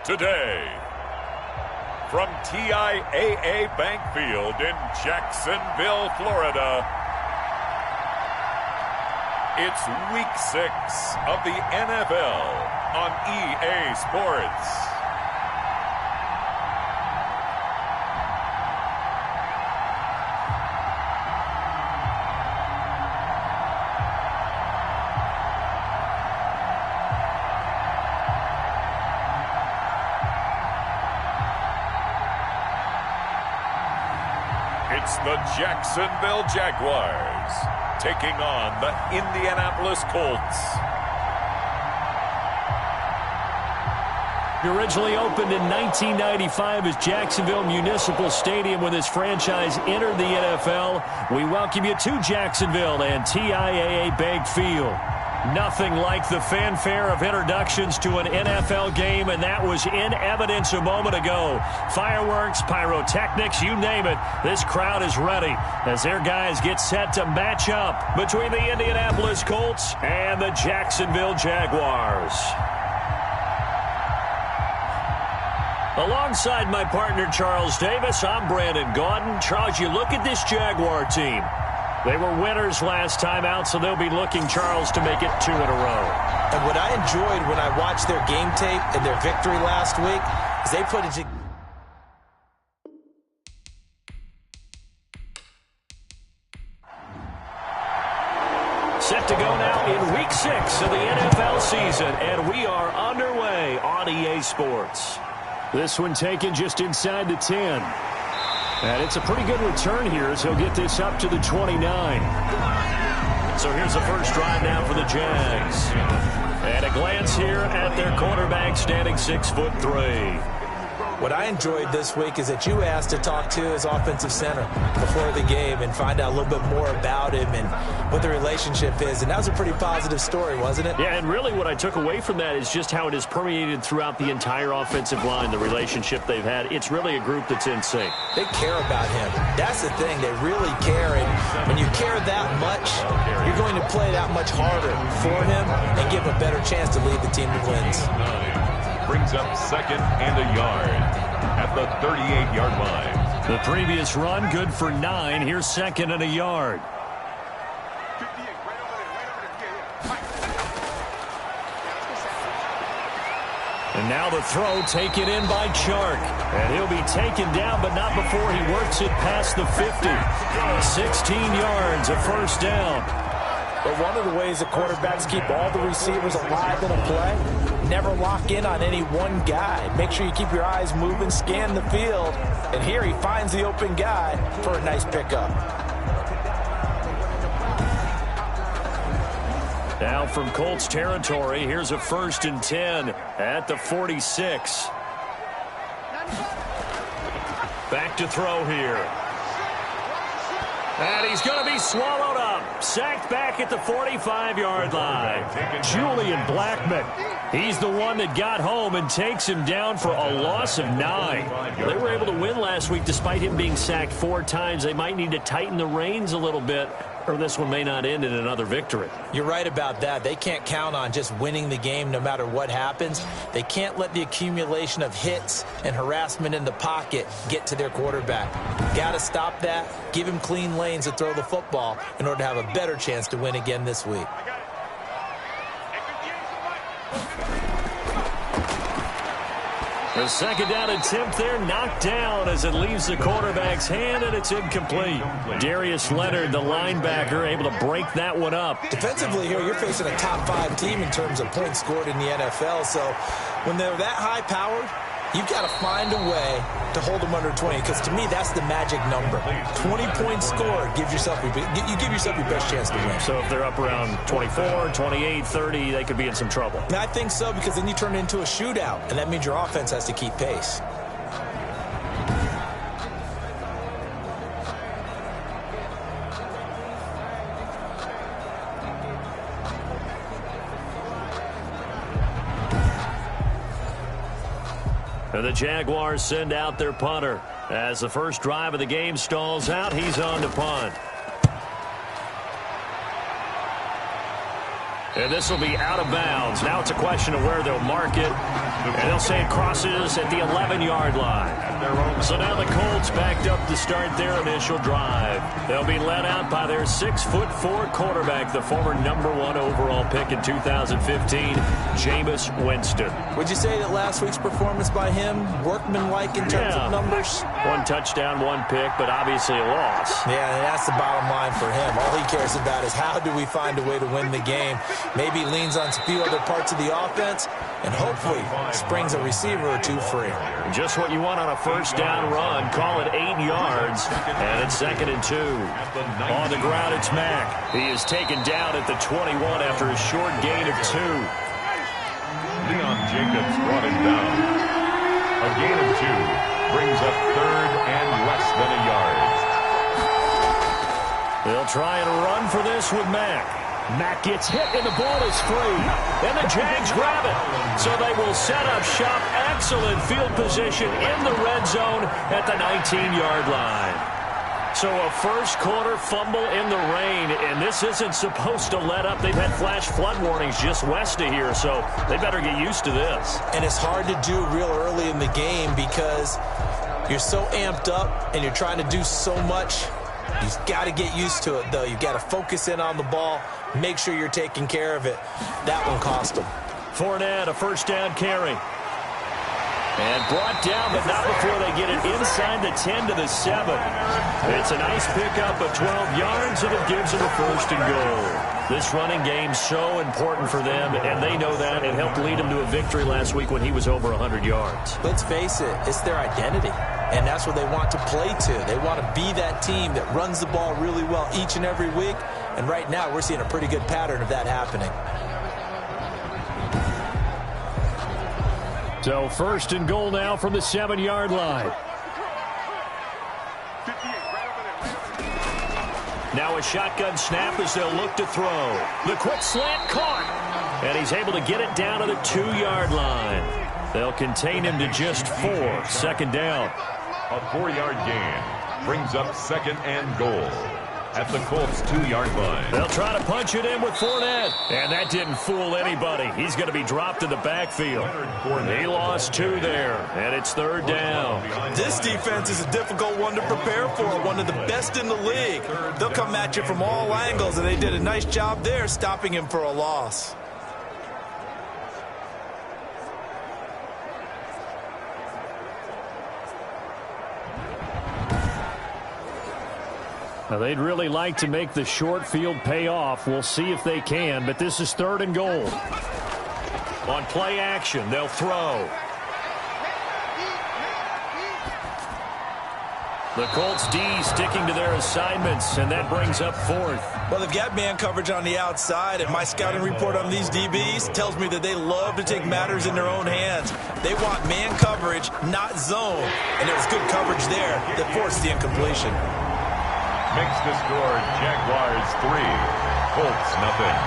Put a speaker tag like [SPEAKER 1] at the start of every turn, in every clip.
[SPEAKER 1] today. From TIAA Bank Field in Jacksonville, Florida, it's Week 6 of the NFL on EA Sports. It's the Jacksonville Jaguars taking on the Indianapolis Colts.
[SPEAKER 2] It originally opened in 1995 as Jacksonville Municipal Stadium when this franchise entered the NFL. We welcome you to Jacksonville and TIAA Bank Field. Nothing like the fanfare of introductions to an NFL game, and that was in evidence a moment ago. Fireworks, pyrotechnics, you name it. This crowd is ready as their guys get set to match up between the Indianapolis Colts and the Jacksonville Jaguars. Alongside my partner, Charles Davis, I'm Brandon Gaudin. Charles, you look at this Jaguar team. They were winners last time out, so they'll be looking, Charles, to make it 2 in a row.
[SPEAKER 3] And what I enjoyed when I watched their game tape and their victory last week is they put it.
[SPEAKER 2] Set to go now in Week 6 of the NFL season, and we are underway on EA Sports. This one taken just inside the 10. And it's a pretty good return here as he'll get this up to the 29. So here's the first drive now for the Jags. And a glance here at their quarterback standing 6'3".
[SPEAKER 3] What I enjoyed this week is that you asked to talk to his offensive center before the game and find out a little bit more about him and what the relationship is. And that was a pretty positive story, wasn't it?
[SPEAKER 2] Yeah, and really what I took away from that is just how it is permeated throughout the entire offensive line, the relationship they've had. It's really a group that's in sync.
[SPEAKER 3] They care about him. That's the thing. They really care. And when you care that much, you're going to play that much harder for him and give him a better chance to lead the team to wins.
[SPEAKER 1] Brings up 2nd and a yard at the 38-yard line.
[SPEAKER 2] The previous run good for 9. Here's 2nd and a yard. And now the throw taken in by Chark. And he'll be taken down, but not before he works it past the 50. 16 yards, a first down.
[SPEAKER 3] But one of the ways that quarterbacks keep all the receivers alive in a play, never lock in on any one guy. Make sure you keep your eyes moving, scan the field. And here he finds the open guy for a nice pickup.
[SPEAKER 2] Now from Colts territory, here's a 1st and 10 at the 46. Back to throw here. And he's going to be swallowed up. Sacked back at the 45-yard line. Julian Blackmon. He's the one that got home and takes him down for a loss of 9. They were able to win last week despite him being sacked 4 times. They might need to tighten the reins a little bit, or this one may not end in another victory.
[SPEAKER 3] You're right about that. They can't count on just winning the game no matter what happens. They can't let the accumulation of hits and harassment in the pocket get to their quarterback. Got to stop that, give him clean lanes to throw the football in order to have a better chance to win again this week.
[SPEAKER 2] The 2nd down attempt there knocked down as it leaves the quarterback's hand, and it's incomplete. Darius Leonard, the linebacker, able to break that one up.
[SPEAKER 3] Defensively here, you're facing a top 5 team in terms of points scored in the NFL, so when they're that high-powered, you've got to find a way to hold them under 20, because to me, that's the magic number. 20 points scored, you give yourself your best chance to win.
[SPEAKER 2] So if they're up around 24, 28, 30, they could be in some trouble.
[SPEAKER 3] And I think so, because then you turn it into a shootout, and that means your offense has to keep pace.
[SPEAKER 2] And the Jaguars send out their punter. As the first drive of the game stalls out, he's on to punt. And this will be out of bounds. Now it's a question of where they'll mark it. And they'll say it crosses at the 11-yard line. So now the Colts backed up to start their initial drive. They'll be led out by their 6'4" quarterback, the former #1 overall pick in 2015, Jameis Winston.
[SPEAKER 3] Would you say that last week's performance by him, workmanlike in terms of numbers?
[SPEAKER 2] 1 touchdown, 1 pick, but obviously a loss.
[SPEAKER 3] Yeah, and that's the bottom line for him. All he cares about is how do we find a way to win the game. Maybe he leans on a few other parts of the offense and hopefully springs a receiver or 2 free.
[SPEAKER 2] Just what you want on a first down run. Call it 8 yards, and it's 2nd and 2. On the ground, it's Mack. He is taken down at the 21 after a short gain of 2.
[SPEAKER 1] Leon Jacobs brought him down. A gain of 2 brings up 3rd and less than a yard.
[SPEAKER 2] They'll try and run for this with Mack. Mack gets hit and the ball is free. And the Jags grab it. So they will set up shop. Excellent field position in the red zone at the 19-yard line. So a first quarter fumble in the rain, and this isn't supposed to let up. They've had flash flood warnings just west of here, so they better get used to this.
[SPEAKER 3] And it's hard to do real early in the game because you're so amped up and you're trying to do so much. You've got to get used to it, though. You've got to focus in on the ball, make sure you're taking care of it. That one cost them.
[SPEAKER 2] Fournette, a first down carry. And brought down, but not before they get it inside the 10 to the 7. It's a nice pickup of 12 yards, and it gives them a 1st and goal. This running game's so important for them, and they know that. It helped lead them to a victory last week when he was over 100 yards.
[SPEAKER 3] Let's face it, it's their identity, and that's what they want to play to. They want to be that team that runs the ball really well each and every week, and right now we're seeing a pretty good pattern of that happening.
[SPEAKER 2] So 1st and goal now from the 7-yard line. Now a shotgun snap as they'll look to throw. The quick slant caught. And he's able to get it down to the 2-yard line. They'll contain him to just 4. 2nd down.
[SPEAKER 1] A 4-yard gain brings up 2nd and goal at the Colts 2-yard line.
[SPEAKER 2] They'll try to punch it in with Fournette. And that didn't fool anybody. He's going to be dropped in the backfield. He lost 2 there, and it's 3rd down.
[SPEAKER 3] This defense is a difficult one to prepare for, one of the best in the league. They'll come at you from all angles, and they did a nice job there stopping him for a loss.
[SPEAKER 2] Now, they'd really like to make the short field pay off. We'll see if they can, but this is 3rd and goal. On play action, they'll throw. The Colts D sticking to their assignments, and that brings up 4th.
[SPEAKER 3] Well, they've got man coverage on the outside, and my scouting report on these DBs tells me that they love to take matters in their own hands. They want man coverage, not zone, and there was good coverage there that forced the incompletion.
[SPEAKER 1] Makes the score Jaguars 3, Colts nothing.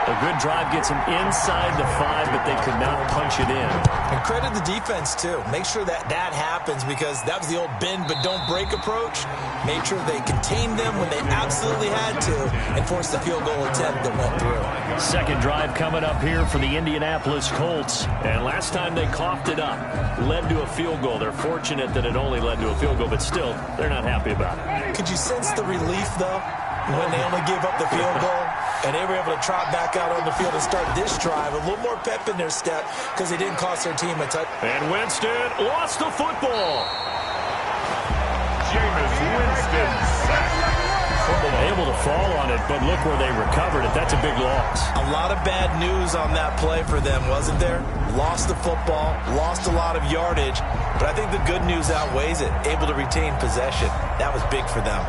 [SPEAKER 2] A good drive gets them inside the 5, but they could not punch it in.
[SPEAKER 3] And credit the defense, too. Make sure that happens because that was the old bend but don't break approach. Made sure they contained them when they absolutely had to and forced the field goal attempt that went through.
[SPEAKER 2] 2nd drive coming up here for the Indianapolis Colts. And last time they coughed it up, led to a field goal. They're fortunate that it only led to a field goal, but still, they're not happy about it.
[SPEAKER 3] Could you sense the relief, though, when they only gave up the field goal? And they were able to trot back out on the field and start this drive. A little more pep in their step because they didn't cost their team a touch.
[SPEAKER 2] And Winston lost the football.
[SPEAKER 1] Jameis Winston sacked.
[SPEAKER 2] Able to fall on it, but look where they recovered it. That's a big loss.
[SPEAKER 3] A lot of bad news on that play for them, wasn't there? Lost the football, lost a lot of yardage, but I think the good news outweighs it. Able to retain possession. That was big for them.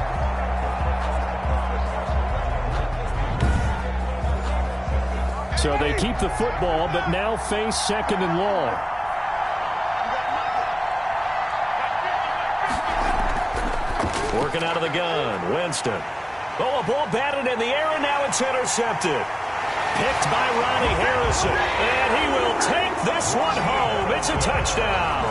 [SPEAKER 2] So they keep the football, but now face 2nd and long. Working out of the gun, Winston. Oh, a ball batted in the air, and now it's intercepted. Picked by Ronnie Harrison, and he will take this one home. It's a touchdown.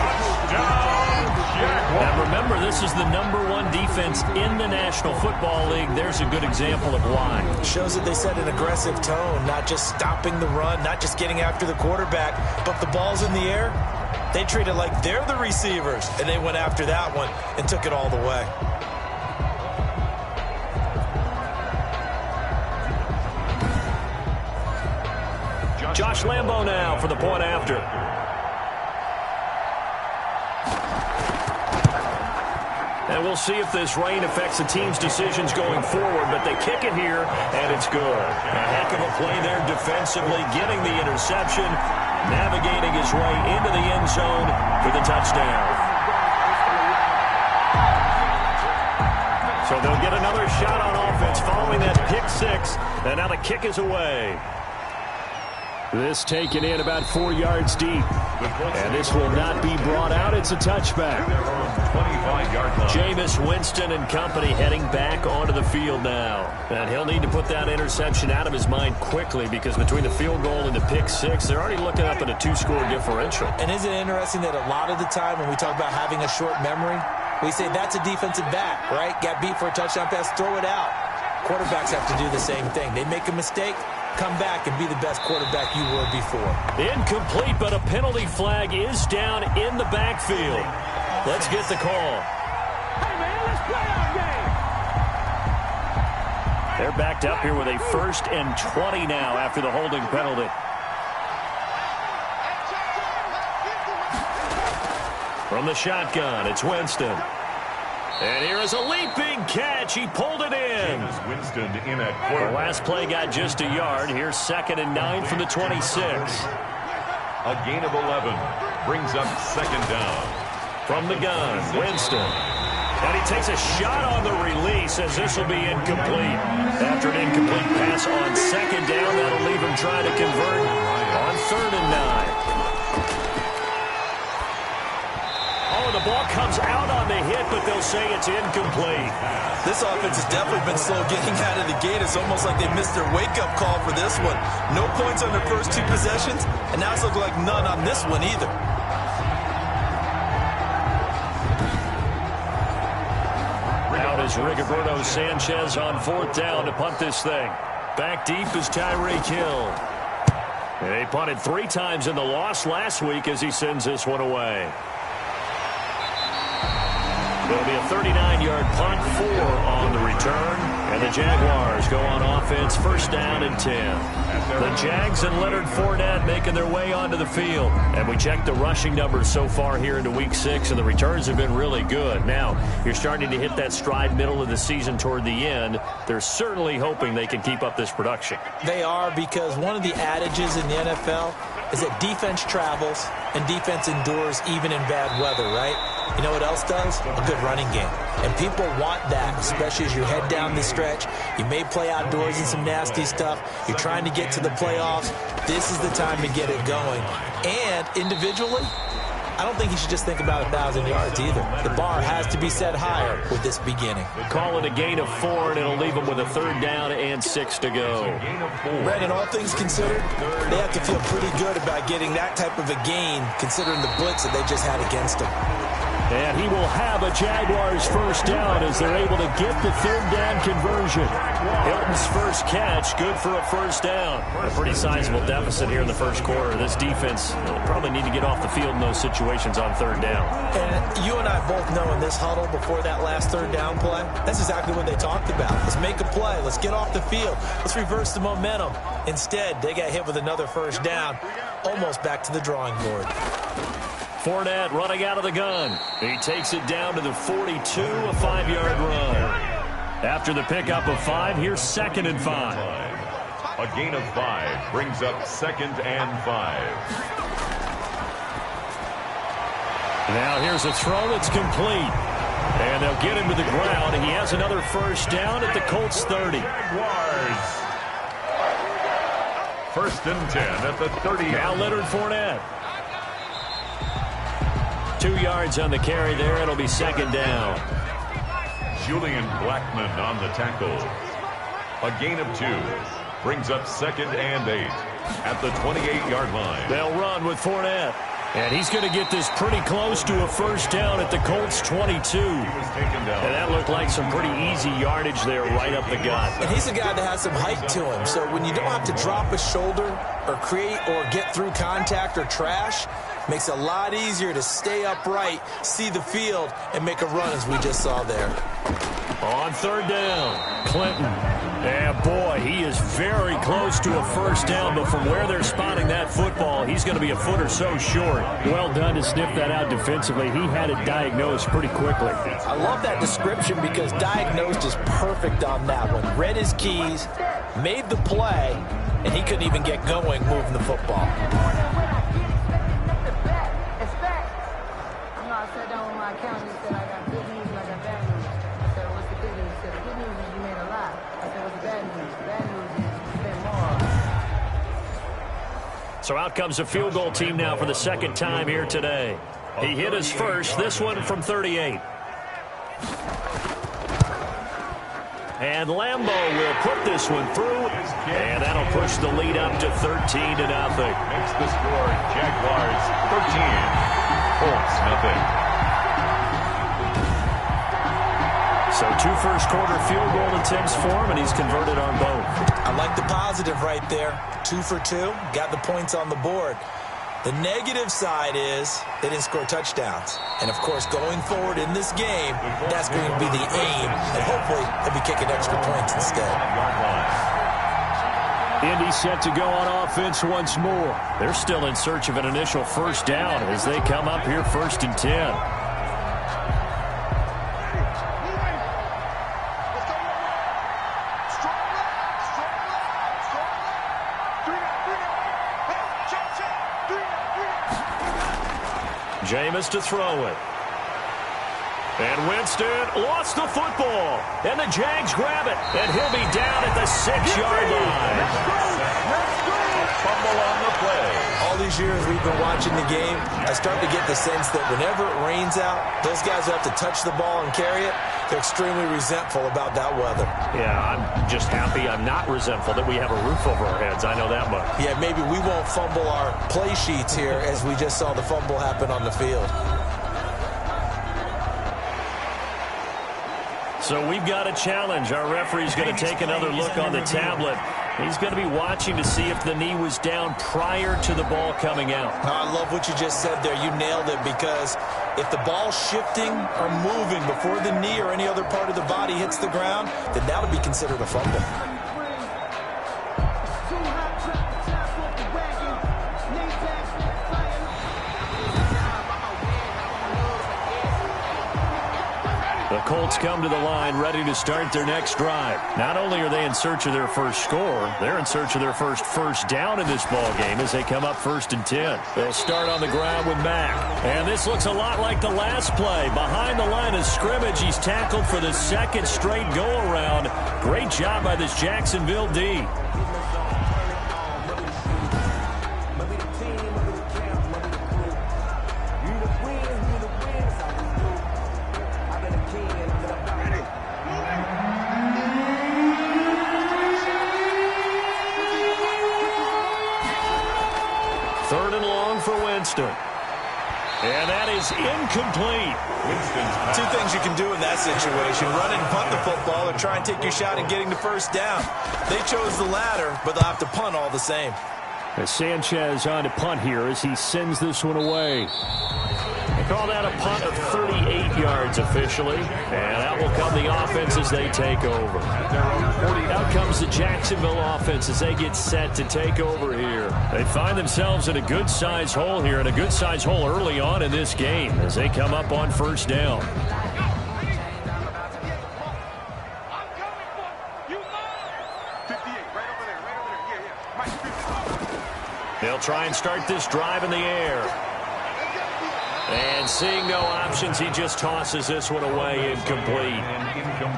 [SPEAKER 1] Touchdown,
[SPEAKER 2] And remember, this is the #1 defense in the National Football League. There's a good example of why.
[SPEAKER 3] Shows that they set an aggressive tone, not just stopping the run, not just getting after the quarterback, but the ball's in the air. They treat it like they're the receivers, and they went after that one and took it all the way.
[SPEAKER 2] Josh Lambo now for the point after. And we'll see if this rain affects the team's decisions going forward, but they kick it here, and it's good. A heck of a play there defensively, getting the interception, navigating his way into the end zone for the touchdown. So they'll get another shot on offense following that pick six, and now the kick is away. This taken in about 4 yards deep. And this will not be brought out. It's a touchback.
[SPEAKER 1] 25-yard line.
[SPEAKER 2] Jameis Winston and company heading back onto the field now. And he'll need to put that interception out of his mind quickly, because between the field goal and the pick six, they're already looking up at a 2-score differential.
[SPEAKER 3] And isn't it interesting that a lot of the time when we talk about having a short memory, we say that's a defensive back, right? Got beat for a touchdown pass, throw it out. Quarterbacks have to do the same thing. They make a mistake, come back and be the best quarterback you were before.
[SPEAKER 2] Incomplete, but a penalty flag is down in the backfield. Let's get the call.
[SPEAKER 4] Hey, man, let's play our game.
[SPEAKER 2] They're backed up here with a 1st and 20 now after the holding penalty. From the shotgun, it's Winston. And here is a leaping catch. He pulled it in.
[SPEAKER 1] Jameis Winston in at
[SPEAKER 2] The
[SPEAKER 1] quarterback.
[SPEAKER 2] last play got just a yard. Here's 2nd and 9 from the 26.
[SPEAKER 1] A gain of 11 brings up 2nd down.
[SPEAKER 2] From the gun, Winston. And he takes a shot on the release, as this will be incomplete. After an incomplete pass on 2nd down, that'll leave him trying to convert on 3rd and 9. Oh, the ball comes out on the hit, but they'll say it's incomplete.
[SPEAKER 3] This offense has definitely been slow getting out of the gate. It's almost like they missed their wake-up call for this one. No points on their first 2 possessions, and now it's looking like none on this one either.
[SPEAKER 2] Out is Rigoberto Sanchez on 4th down to punt this thing. Back deep is Tyreek Hill. They punted 3 times in the loss last week as he sends this one away. There'll be a 39-yard punt, 4 on the return, and the Jaguars go on offense, 1st down and 10. The Jags and Leonard Fournette making their way onto the field. And we checked the rushing numbers so far here into Week 6, and the returns have been really good. Now, you're starting to hit that stride middle of the season toward the end. They're certainly hoping they can keep up this production.
[SPEAKER 3] They are, because one of the adages in the NFL is that defense travels and defense endures even in bad weather, right? You know what else does? A good running game. And people want that, especially as you head down the stretch. You may play outdoors in some nasty stuff. You're trying to get to the playoffs. This is the time to get it going. And individually, I don't think you should just think about 1,000 yards either. The bar has to be set higher with this beginning.
[SPEAKER 2] Call it a gain of 4, and it'll leave them with a 3rd down and 6 to go.
[SPEAKER 3] Brandon, all things considered, they have to feel pretty good about getting that type of a gain, considering the blitz that they just had against them.
[SPEAKER 2] And he will have a Jaguars 1st down as they're able to get the 3rd down conversion. Hilton's first catch, good for a 1st down. A pretty sizable deficit here in the 1st quarter. This defense will probably need to get off the field in those situations on 3rd down.
[SPEAKER 3] And you and I both know in this huddle before that last 3rd down play, that's exactly what they talked about. Let's make a play. Let's get off the field. Let's reverse the momentum. Instead, they got hit with another 1st down, almost back to the drawing board.
[SPEAKER 2] Fournette running out of the gun. He takes it down to the 42, a 5-yard run. After the pickup of 5, here's 2nd and 5.
[SPEAKER 1] A gain of 5 brings up 2nd and 5.
[SPEAKER 2] Now here's a throw that's complete. And they'll get him to the ground. He has another 1st down at the Colts 30.
[SPEAKER 1] Jaguars. 1st and 10 at the 30.
[SPEAKER 2] Now Leonard Fournette. 2 yards on the carry there. It'll be 2nd down.
[SPEAKER 1] Julian Blackman on the tackle. A gain of 2 brings up 2nd and 8 at the 28-yard line.
[SPEAKER 2] They'll run with Fournette. And he's going to get this pretty close to a first down at the Colts 22. And that looked like some pretty easy yardage there right up the gut.
[SPEAKER 3] And he's a guy that has some height to him. So when you don't have to drop a shoulder or create or get through contact or trash, makes it a lot easier to stay upright, see the field, and make a run as we just saw there.
[SPEAKER 2] On third down, Clinton. And boy, he is very close to a first down, but from where they're spotting that football, he's going to be a foot or so short. Well done to sniff that out defensively. He had it diagnosed pretty quickly.
[SPEAKER 3] I love that description because diagnosed is perfect on that one. Read his keys, made the play, and he couldn't even get going moving the football.
[SPEAKER 2] So out comes a field goal team now for the second time here today. He hit his first, this one from 38. And Lambeau will put this one through, and that'll push the lead up to 13-0.
[SPEAKER 1] Makes the score Jaguars 13, Colts nothing.
[SPEAKER 2] So 2 first-quarter field goal attempts for him, and he's converted on both.
[SPEAKER 3] I like the positive right there. 2 for 2, got the points on the board. The negative side is they didn't score touchdowns. And, of course, going forward in this game, that's going to be the aim, and hopefully they'll be kicking extra points instead.
[SPEAKER 2] Indy set to go on offense once more. They're still in search of an initial first down as they come up here 1st and 10. Jameis to throw it. And Winston lost the football. And the Jags grab it. And he'll be down at the 6-yard line.
[SPEAKER 1] Fumble on the play.
[SPEAKER 3] All these years we've been watching the game, I start to get the sense that whenever it rains out, those guys who have to touch the ball and carry it, they're extremely resentful about that weather.
[SPEAKER 2] Yeah, I'm just happy I'm not resentful that we have a roof over our heads. I know that much.
[SPEAKER 3] Yeah, maybe we won't fumble our play sheets here as we just saw the fumble happen on the field.
[SPEAKER 2] So we've got a challenge. Our referee's going to take another look on the tablet. He's going to be watching to see if the knee was down prior to the ball coming out.
[SPEAKER 3] I love what you just said there. You nailed it, because if the ball's shifting or moving before the knee or any other part of the body hits the ground, then that would be considered a fumble.
[SPEAKER 2] The Colts come to the line ready to start their next drive. Not only are they in search of their first score, they're in search of their first down in this ball game as they come up 1st and 10. They'll start on the ground with Mack. And this looks a lot like the last play. Behind the line of scrimmage, he's tackled for the second straight go-around. Great job by this Jacksonville D. And that is incomplete.
[SPEAKER 3] Two things you can do in that situation: run and punt the football, or try and take your shot at getting the first down. They chose the latter, but they'll have to punt all the same.
[SPEAKER 2] As Sanchez on to punt here as he sends this one away. They call that a punt of 38 yards officially. And that will come the offense as they take over. Out comes the Jacksonville offense as they get set to take over here. They find themselves in a good-sized hole here, and a good-sized hole early on in this game as they come up on 1st down. They'll try and start this drive in the air. And seeing no options, he just tosses this one away incomplete.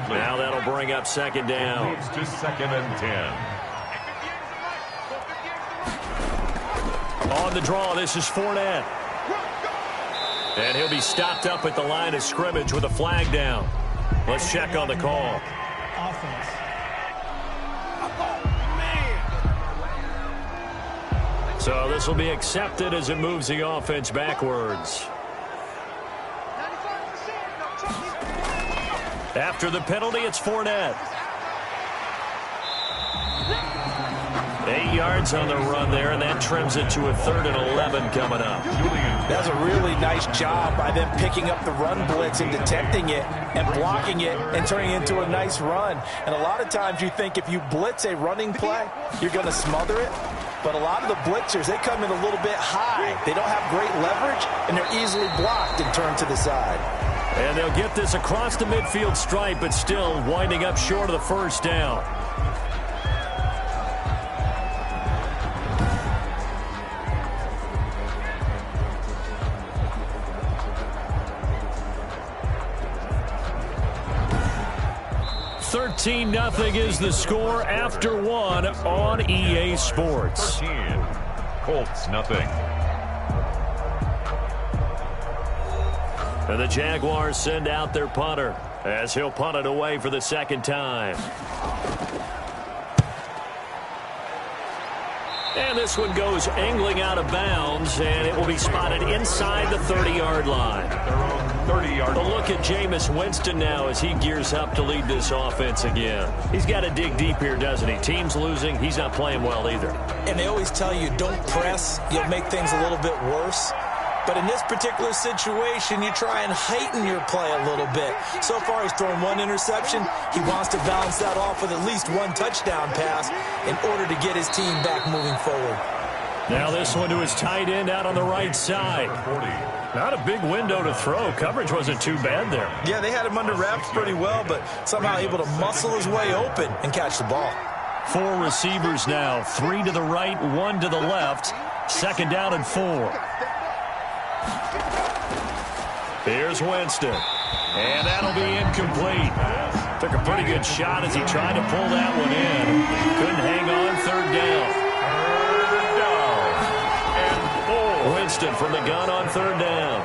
[SPEAKER 2] Now that'll bring up 2nd down.
[SPEAKER 1] Moves to 2nd and 10.
[SPEAKER 2] On the draw, this is Fournette. And he'll be stopped up at the line of scrimmage with a flag down. Let's check on the call. So this will be accepted as it moves the offense backwards. After the penalty, it's Fournette. 8 yards on the run there, and that trims it to a 3rd and 11 coming up.
[SPEAKER 3] That's a really nice job by them picking up the run blitz and detecting it and blocking it and turning it into a nice run. And a lot of times you think if you blitz a running play, you're going to smother it. But a lot of the blitzers, they come in a little bit high. They don't have great leverage, and they're easily blocked and turned to the side.
[SPEAKER 2] And they'll get this across the midfield stripe, but still winding up short of the first down. Nothing is the score after 1 on EA Sports.
[SPEAKER 1] 13. Colts, nothing.
[SPEAKER 2] And the Jaguars send out their punter as he'll punt it away for the second time. And this one goes angling out of bounds, and it will be spotted inside the 30-yard line.
[SPEAKER 1] Their own 30-yard line.
[SPEAKER 2] A look at Jameis Winston now as he gears up to lead this offense again. He's got to dig deep here, doesn't he? Team's losing. He's not playing well either.
[SPEAKER 3] And they always tell you, don't press. You'll make things a little bit worse. But in this particular situation, you try and heighten your play a little bit. So far, he's thrown 1 interception. He wants to balance that off with at least 1 touchdown pass in order to get his team back moving forward.
[SPEAKER 2] Now this one to his tight end out on the right side. Not a big window to throw. Coverage wasn't too bad there.
[SPEAKER 3] Yeah, they had him under wraps pretty well, but somehow able to muscle his way open and catch the ball.
[SPEAKER 2] 4 receivers now. 3 to the right, 1 to the left. Second down and 4. Here's Winston. And that'll be incomplete. Took a pretty good shot as he tried to pull that one in. Couldn't hang on. Third down. And 4. Winston from the gun on third down.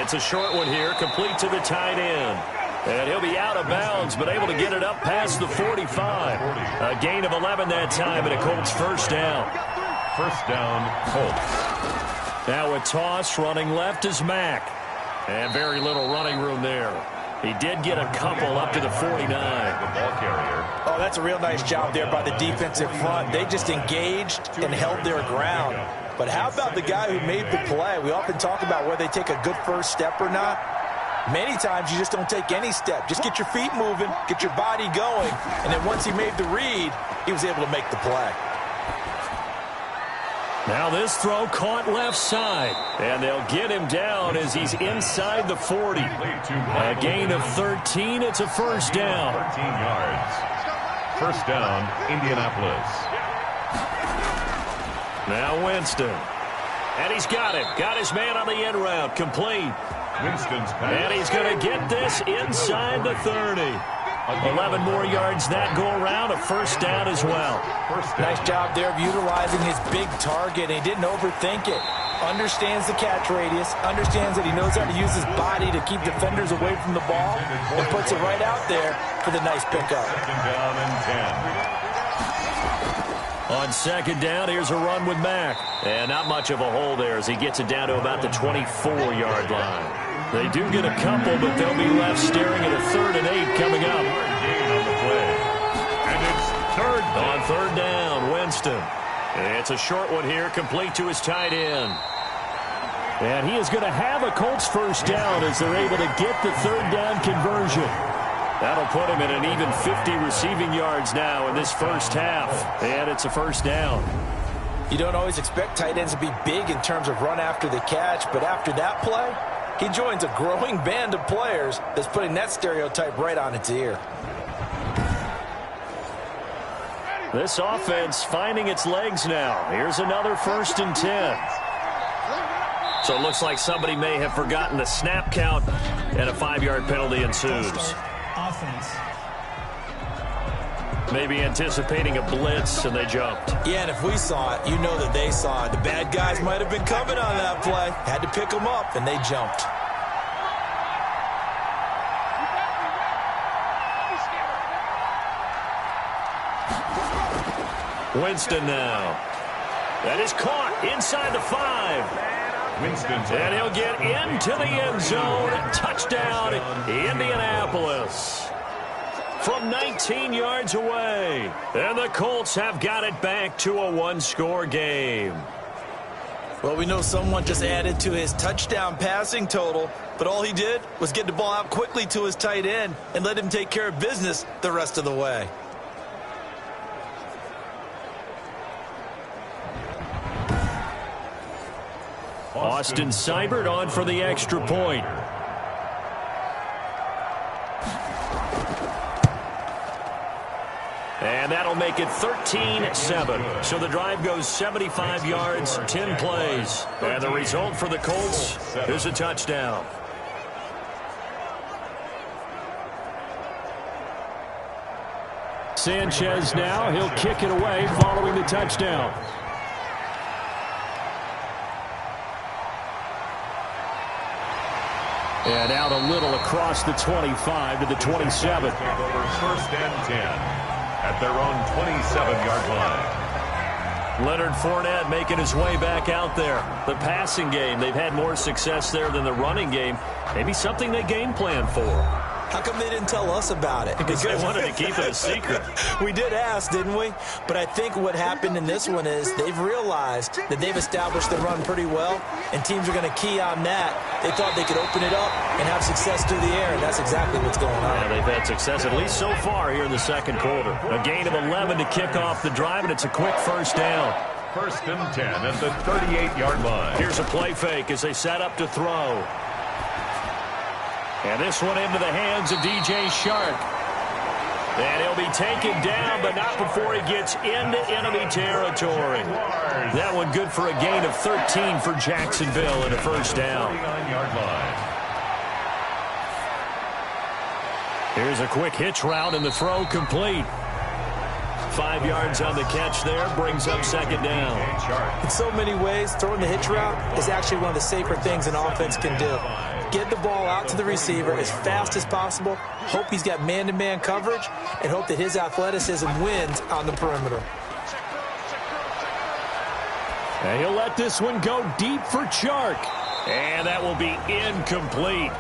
[SPEAKER 2] It's a short one here, complete to the tight end. And he'll be out of bounds, but able to get it up past the 45. A gain of 11 that time, and a Colts first down.
[SPEAKER 1] First down, Colts.
[SPEAKER 2] Now a toss running left is Mack. And very little running room there. He did get a couple up to the 49.
[SPEAKER 1] The ball carrier.
[SPEAKER 3] Oh, that's a real nice job there by the defensive front. They just engaged and held their ground. But how about the guy who made the play? We often talk about whether they take a good first step or not. Many times you just don't take any step. Just get your feet moving, get your body going, and then once he made the read, he was able to make the play.
[SPEAKER 2] Now this throw caught left side, and they'll get him down as he's inside the 40. A gain of 13. It's a first down.
[SPEAKER 1] 13 yards. First down, Indianapolis.
[SPEAKER 2] Now Winston. And he's got it. Got his man on the end route. Complete.
[SPEAKER 1] Winston's pass.
[SPEAKER 2] And he's going to get this inside the 30. 11 more yards that go around. A first down as well.
[SPEAKER 3] Nice job there of utilizing his big target. He didn't overthink it. Understands the catch radius. Understands that he knows how to use his body to keep defenders away from the ball. And puts it right out there for the nice pickup.
[SPEAKER 1] Second down and 10.
[SPEAKER 2] On second down, here's a run with Mack. And not much of a hole there as he gets it down to about the 24-yard line. They do get a couple, but they'll be left staring at a 3rd and 8 coming up.
[SPEAKER 1] Gain on the play. And it's third down.
[SPEAKER 2] On third down, Winston. It's a short one here, complete to his tight end. And he is going to have a Colts first down as they're able to get the third down conversion. That'll put him at an even 50 receiving yards now in this first half. And it's a first down.
[SPEAKER 3] You don't always expect tight ends to be big in terms of run after the catch, but after that play, he joins a growing band of players that's putting that stereotype right on its ear.
[SPEAKER 2] This offense finding its legs now. Here's another 1st and 10. So it looks like somebody may have forgotten the snap count, and a 5-yard penalty ensues.
[SPEAKER 5] Offense.
[SPEAKER 2] Maybe anticipating a blitz, and they jumped.
[SPEAKER 3] Yeah, and if we saw it, you know that they saw it. The bad guys might have been coming on that play. Had to pick them up, and they jumped.
[SPEAKER 2] Winston now. That is caught inside the 5.
[SPEAKER 1] Winston.
[SPEAKER 2] And he'll get into the end zone. Touchdown, Indianapolis. From 19 yards away. And the Colts have got it back to a one-score game.
[SPEAKER 3] Well, we know someone just added to his touchdown passing total, but all he did was get the ball out quickly to his tight end and let him take care of business the rest of the way.
[SPEAKER 2] Austin Seibert on for the extra point. And that'll make it 13-7. So the drive goes 75 yards, 10 plays. And the result for the Colts is a touchdown. Sanchez now, he'll kick it away following the touchdown. And out a little across the 25 to the 27.
[SPEAKER 1] First and 10. At their own 27-yard line.
[SPEAKER 2] Leonard Fournette making his way back out there. The passing game, they've had more success there than the running game. Maybe something they game plan for.
[SPEAKER 3] How come they didn't tell us about it?
[SPEAKER 2] Because they wanted to keep it a secret.
[SPEAKER 3] We did ask, didn't we? But I think what happened in this one is they've realized that they've established the run pretty well, and teams are going to key on that. They thought they could open it up and have success through the air, and that's exactly what's going on.
[SPEAKER 2] Yeah, they've had success, at least so far here in the second quarter. A gain of 11 to kick off the drive, and it's a quick first down.
[SPEAKER 1] First and 10 at the 38-yard line.
[SPEAKER 2] Here's a play fake as they set up to throw. And this one into the hands of DJ Shark. And he'll be taken down, but not before he gets into enemy territory. That one good for a gain of 13 for Jacksonville and a first down. Here's a quick hitch route and the throw complete. 5 yards on the catch there, brings up second down.
[SPEAKER 3] In so many ways, throwing the hitch route is actually one of the safer things an offense can do. Get the ball out to the receiver as fast as possible, hope he's got man-to-man coverage, and hope that his athleticism wins on the perimeter.
[SPEAKER 2] And he'll let this one go deep for Chark. And that will be incomplete.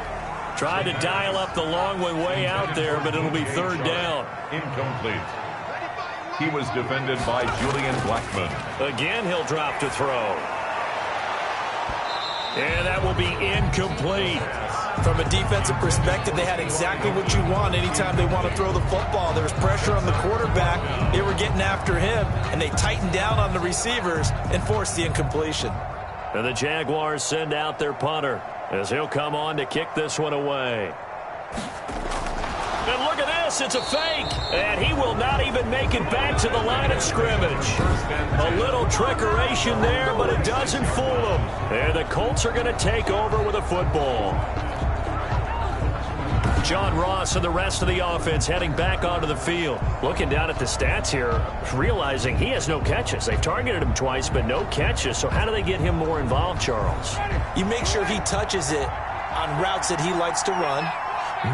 [SPEAKER 2] Tried to dial up the long one way out there, but it'll be third down.
[SPEAKER 1] Incomplete. He was defended by Julian Blackman.
[SPEAKER 2] Again, he'll drop to throw. And that will be incomplete.
[SPEAKER 3] From a defensive perspective, they had exactly what you want anytime they want to throw the football. There was pressure on the quarterback. They were getting after him, and they tightened down on the receivers and forced the incompletion.
[SPEAKER 2] And the Jaguars send out their punter as he'll come on to kick this one away. And look at this, it's a fake. And he will not even make it back to the line of scrimmage. A little trickeration there, but it doesn't fool them. And the Colts are going to take over with a football. John Ross and the rest of the offense heading back onto the field. Looking down at the stats here, realizing he has no catches. They've targeted him twice, but no catches. So how do they get him more involved, Charles?
[SPEAKER 3] You make sure he touches it on routes that he likes to run.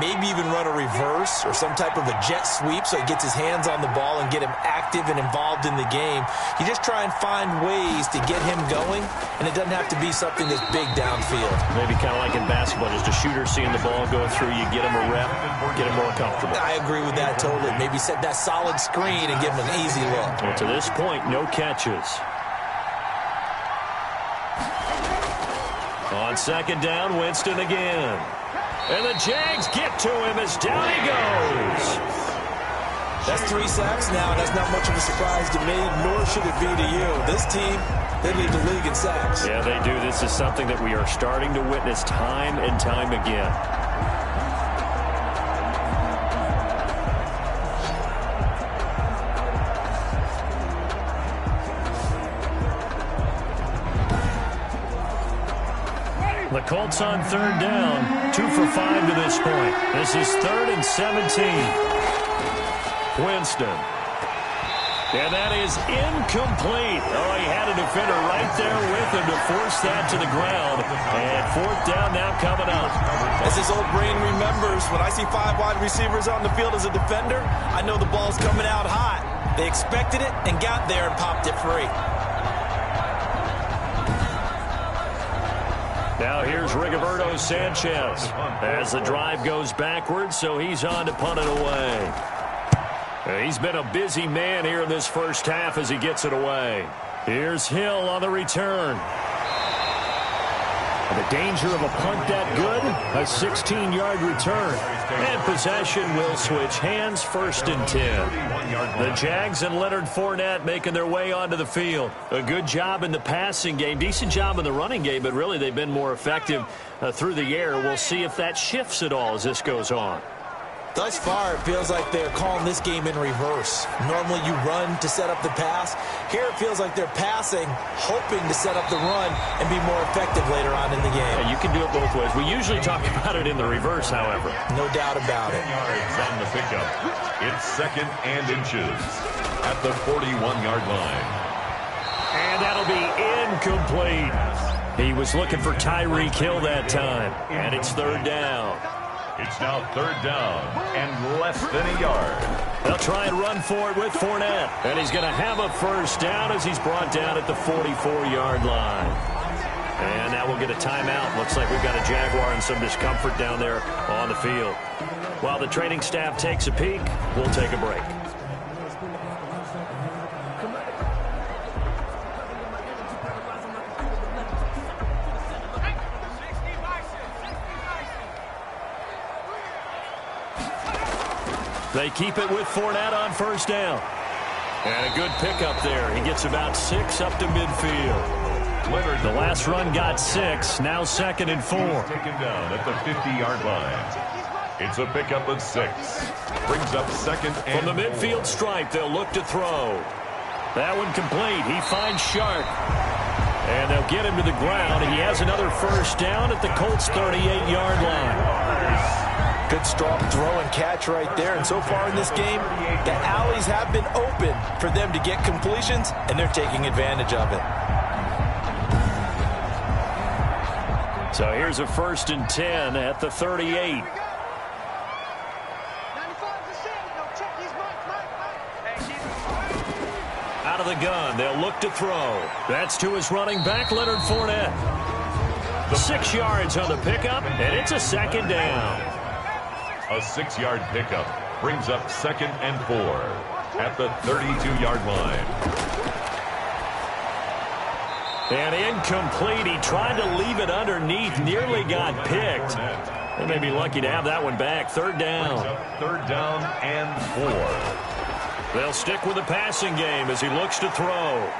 [SPEAKER 3] Maybe even run a reverse or some type of a jet sweep so he gets his hands on the ball and get him active and involved in the game. You just try and find ways to get him going, and it doesn't have to be something that's big downfield.
[SPEAKER 2] Maybe kind of like in basketball, just a shooter seeing the ball go through, you get him a rep, get him more comfortable.
[SPEAKER 3] I agree with that totally. Maybe set that solid screen and give him an easy look.
[SPEAKER 2] Well, to this point, no catches. On second down, Winston again. And the Jags get to him as down he goes.
[SPEAKER 3] That's 3 sacks now. That's not much of a surprise to me, nor should it be to you. This team, they lead the league in sacks.
[SPEAKER 2] Yeah, they do. This is something that we are starting to witness time and time again. The Colts on third down, 2 for 5 to this point. This is 3rd and 17. Winston. And that is incomplete. Oh, he had a defender right there with him to force that to the ground. And 4th down now coming up.
[SPEAKER 3] As his old brain remembers, when I see 5 wide receivers on the field as a defender, I know the ball's coming out hot. They expected it and got there and popped it free.
[SPEAKER 2] Now here's Rigoberto Sanchez as the drive goes backwards, so he's on to punt it away. He's been a busy man here in this first half as he gets it away. Here's Hill on the return. The danger of a punt that good, a 16-yard return. And possession will switch hands, 1st and 10. The Jags and Leonard Fournette making their way onto the field. A good job in the passing game, decent job in the running game, but really they've been more effective through the air. We'll see if that shifts at all as this goes on.
[SPEAKER 3] Thus far, it feels like they're calling this game in reverse. Normally you run to set up the pass. Here it feels like they're passing, hoping to set up the run and be more effective later on in the game.
[SPEAKER 2] Yeah, you can do it both ways. We usually talk about it in the reverse, however.
[SPEAKER 3] No doubt about it.
[SPEAKER 1] Yards on the pickup. It's 2nd and inches at the 41-yard line.
[SPEAKER 2] And that'll be incomplete. He was looking for Tyreek Hill that time. And it's 3rd down.
[SPEAKER 1] It's now 3rd down and less than a yard.
[SPEAKER 2] They'll try and run for it with Fournette. And he's going to have a 1st down as he's brought down at the 44-yard line. And now we'll get a timeout. Looks like we've got a Jaguar and some discomfort down there on the field. While the training staff takes a peek, we'll take a break. They keep it with Fournette on 1st down. And a good pickup there. He gets about 6 up to midfield.
[SPEAKER 1] Leonard,
[SPEAKER 2] the last run got 6. Now 2nd and 4.
[SPEAKER 1] Taken down at the 50-yard line. It's a pickup of 6. Brings up 2nd and
[SPEAKER 2] from the midfield stripe, they'll look to throw. That one complete. He finds Sharp. And they'll get him to the ground. And he has another 1st down at the Colts' 38-yard line.
[SPEAKER 3] Good strong throw and catch right there. And so far in this game, the alleys have been open for them to get completions, and they're taking advantage of it.
[SPEAKER 2] So here's a 1st and 10 at the 38. Out of the gun, they'll look to throw. That's to his running back, Leonard Fournette. 6 yards on the pickup, and it's a 2nd down.
[SPEAKER 1] A 6-yard pickup brings up 2nd and 4 at the 32-yard line.
[SPEAKER 2] And incomplete. He tried to leave it underneath, nearly got picked. They may be lucky to have that one back. 3rd down.
[SPEAKER 1] 3rd down and 4.
[SPEAKER 2] They'll stick with the passing game as he looks to throw.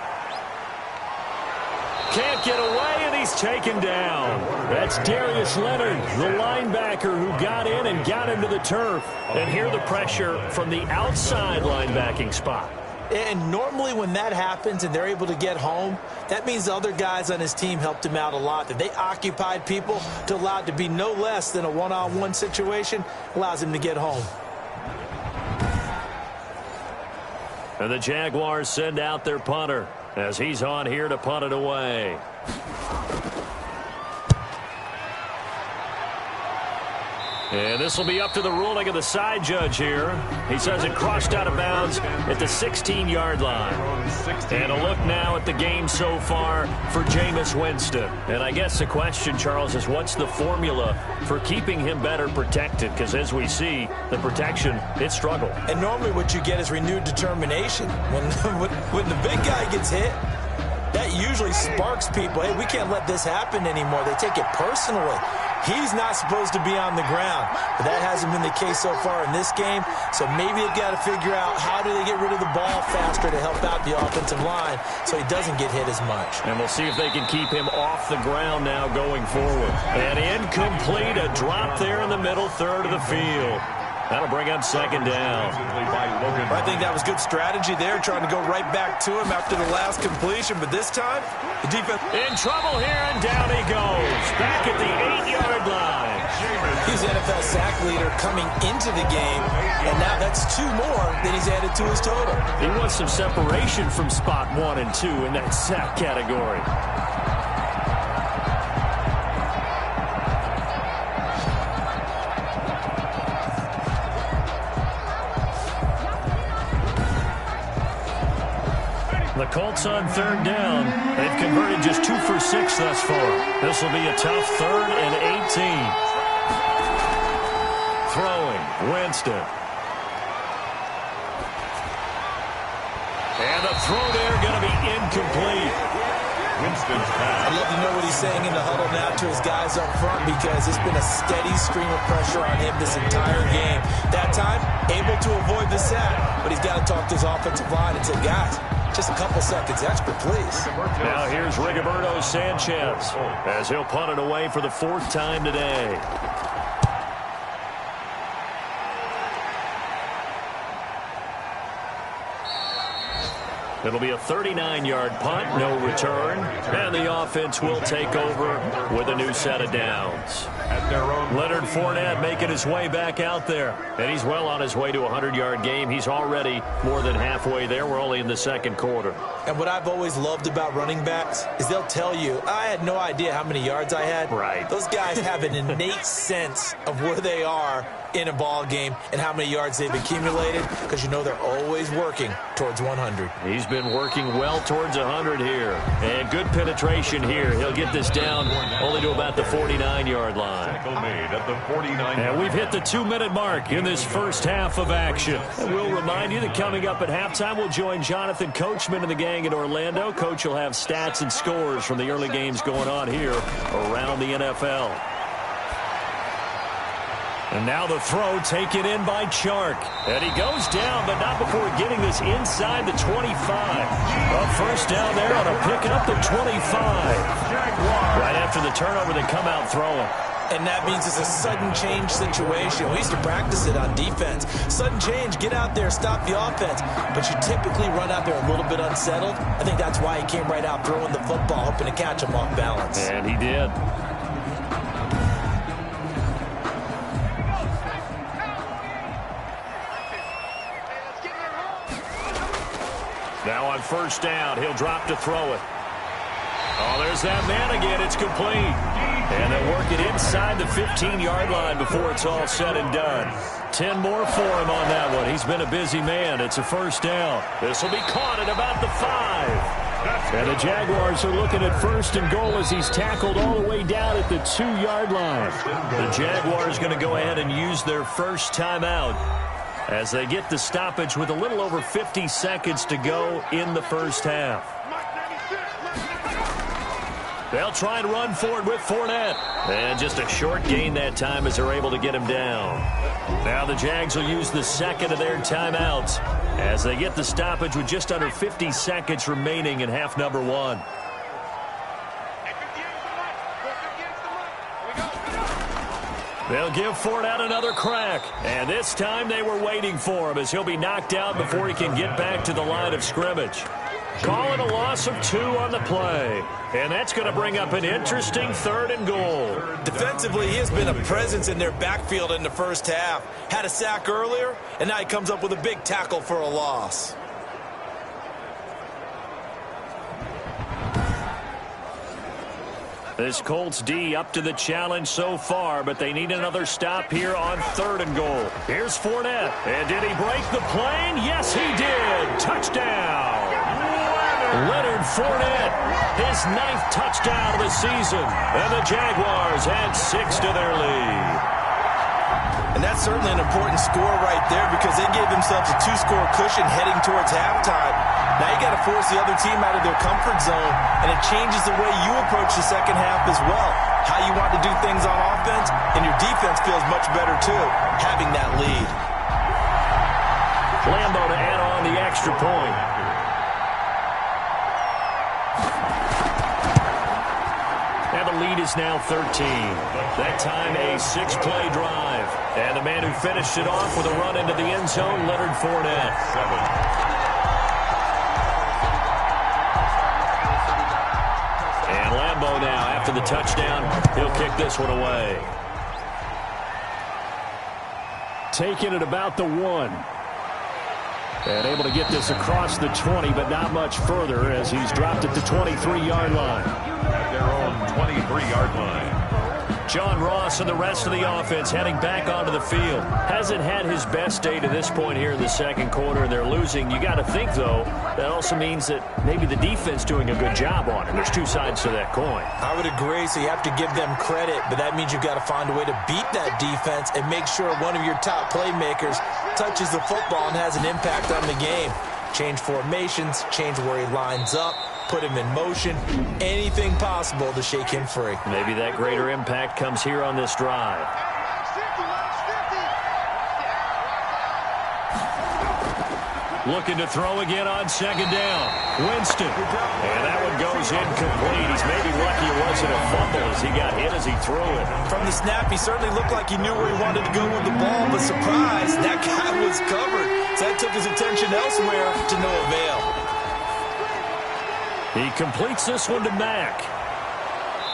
[SPEAKER 2] Can't get away, and he's taken down. That's Darius Leonard, the linebacker who got in and got into the turf. And here the pressure from the outside linebacking spot.
[SPEAKER 3] And normally when that happens and they're able to get home, that means the other guys on his team helped him out a lot. That they occupied people to allow it to be no less than a one-on-one situation, allows him to get home.
[SPEAKER 2] And the Jaguars send out their punter as he's on here to punt it away. And this will be up to the ruling of the side judge here. He says it crossed out of bounds at the 16-yard line. And a look now at the game so far for Jameis Winston. And I guess the question, Charles, is what's the formula for keeping him better protected? Because as we see, the protection, it struggled.
[SPEAKER 3] And normally what you get is renewed determination. When the big guy gets hit, that usually sparks people. Hey, we can't let this happen anymore. They take it personally. He's not supposed to be on the ground. But that hasn't been the case so far in this game. So maybe they've got to figure out how do they get rid of the ball faster to help out the offensive line so he doesn't get hit as much.
[SPEAKER 2] And we'll see if they can keep him off the ground now going forward. And incomplete, a drop there in the middle third of the field. That'll bring up 2nd down.
[SPEAKER 3] I think that was good strategy there, trying to go right back to him after the last completion. But this time, the defense
[SPEAKER 2] in trouble here, and down he goes. Back at the 8-yard line.
[SPEAKER 3] He's the NFL sack leader coming into the game, and now that's 2 more than he's added to his total.
[SPEAKER 2] He wants some separation from spot 1 and 2 in that sack category. The Colts on 3rd down. They've converted just 2 for 6 thus far. This will be a tough 3rd and 18. Throwing, Winston. And the throw there going to be incomplete.
[SPEAKER 1] Winston's pass.
[SPEAKER 3] I'd love to know what he's saying in the huddle now to his guys up front, because it's been a steady stream of pressure on him this entire game. That time, able to avoid the sack, but he's got to talk to his offensive line and say, guys, just a couple seconds extra, please.
[SPEAKER 2] Now here's Rigoberto Sanchez as he'll punt it away for the 4th time today. It'll be a 39-yard punt, no return, and the offense will take over with a new set of downs. Leonard Fournette making his way back out there, and he's well on his way to a 100-yard game. He's already more than halfway there. We're only in the 2nd quarter.
[SPEAKER 3] And what I've always loved about running backs is they'll tell you, I had no idea how many yards I had.
[SPEAKER 2] Right.
[SPEAKER 3] Those guys have an innate sense of where they are in a ball game and how many yards they've accumulated, because you know they're always working towards 100.
[SPEAKER 2] He's been working well towards 100 here. And good penetration here. He'll get this down only to about the 49-yard line.
[SPEAKER 1] Made at the 49.
[SPEAKER 2] And we've hit the 2-minute mark in this first half of action. And we'll remind you that coming up at halftime, we'll join Jonathan Coachman and the gang in Orlando. Coach will have stats and scores from the early games going on here around the NFL. And now the throw taken in by Chark. And he goes down, but not before getting this inside the 25. A first down there on a pick up the 25. Right after the turnover, they come out throwing.
[SPEAKER 3] And that means it's a sudden change situation. We used to practice it on defense. Sudden change, get out there, stop the offense. But you typically run out there a little bit unsettled. I think that's why he came right out throwing the football, hoping to catch him off balance.
[SPEAKER 2] And he did. Now on first down, he'll drop to throw it. Oh, there's that man again. It's complete. And they'll work it inside the 15-yard line before it's all said and done. 10 more for him on that one. He's been a busy man. It's a first down. This will be caught at about the 5. And the Jaguars are looking at 1st and goal as he's tackled all the way down at the 2-yard line. The Jaguars going to go ahead and use their first timeout as they get the stoppage with a little over 50 seconds to go in the first half. They'll try and run for it with Fournette. And just a short gain that time as they're able to get him down. Now the Jags will use the 2nd of their timeouts as they get the stoppage with just under 50 seconds remaining in half number 1. They'll give Fournette another crack. And this time they were waiting for him as he'll be knocked out before he can get back to the line of scrimmage. Call it a loss of 2 on the play. And that's going to bring up an interesting 3rd and goal.
[SPEAKER 3] Defensively, he has been a presence in their backfield in the first half. Had a sack earlier, and now he comes up with a big tackle for a loss.
[SPEAKER 2] This Colts D up to the challenge so far, but they need another stop here on 3rd and goal. Here's Fournette. And did he break the plane? Yes, he did. Touchdown. Leonard Fournette, his 9th touchdown of the season. And the Jaguars add 6 to their lead.
[SPEAKER 3] And that's certainly an important score right there, because they gave themselves a 2-score cushion heading towards halftime. Now you got to force the other team out of their comfort zone, and it changes the way you approach the second half as well. How you want to do things on offense, and your defense feels much better too, having that lead.
[SPEAKER 2] Lambo to add on the extra point. And the lead is now 13. That time a 6-play drive. And the man who finished it off with a run into the end zone, Leonard Fournette. And Lambo now, after the touchdown, he'll kick this one away. Taking it about the 1. And able to get this across the 20, but not much further as he's dropped at the 23-yard line.
[SPEAKER 1] At their own 23-yard line.
[SPEAKER 2] John Ross and the rest of the offense heading back onto the field. Hasn't had his best day to this point here in the second quarter, and they're losing. You got to think, though, that also means that maybe the defense doing a good job on it. There's two sides to that coin.
[SPEAKER 3] I would agree, so you have to give them credit, but that means you've got to find a way to beat that defense and make sure one of your top playmakers touches the football and has an impact on the game. Change formations, change where he lines up, put him in motion, anything possible to shake him free.
[SPEAKER 2] Maybe that greater impact comes here on this drive. Looking to throw again on second down. Winston. And that one goes incomplete. He's maybe lucky it wasn't a fumble as he got hit as he threw it.
[SPEAKER 3] From the snap, he certainly looked like he knew where he wanted to go with the ball, but surprise, that guy was covered. So that took his attention elsewhere to no avail.
[SPEAKER 2] He completes this one to Mack.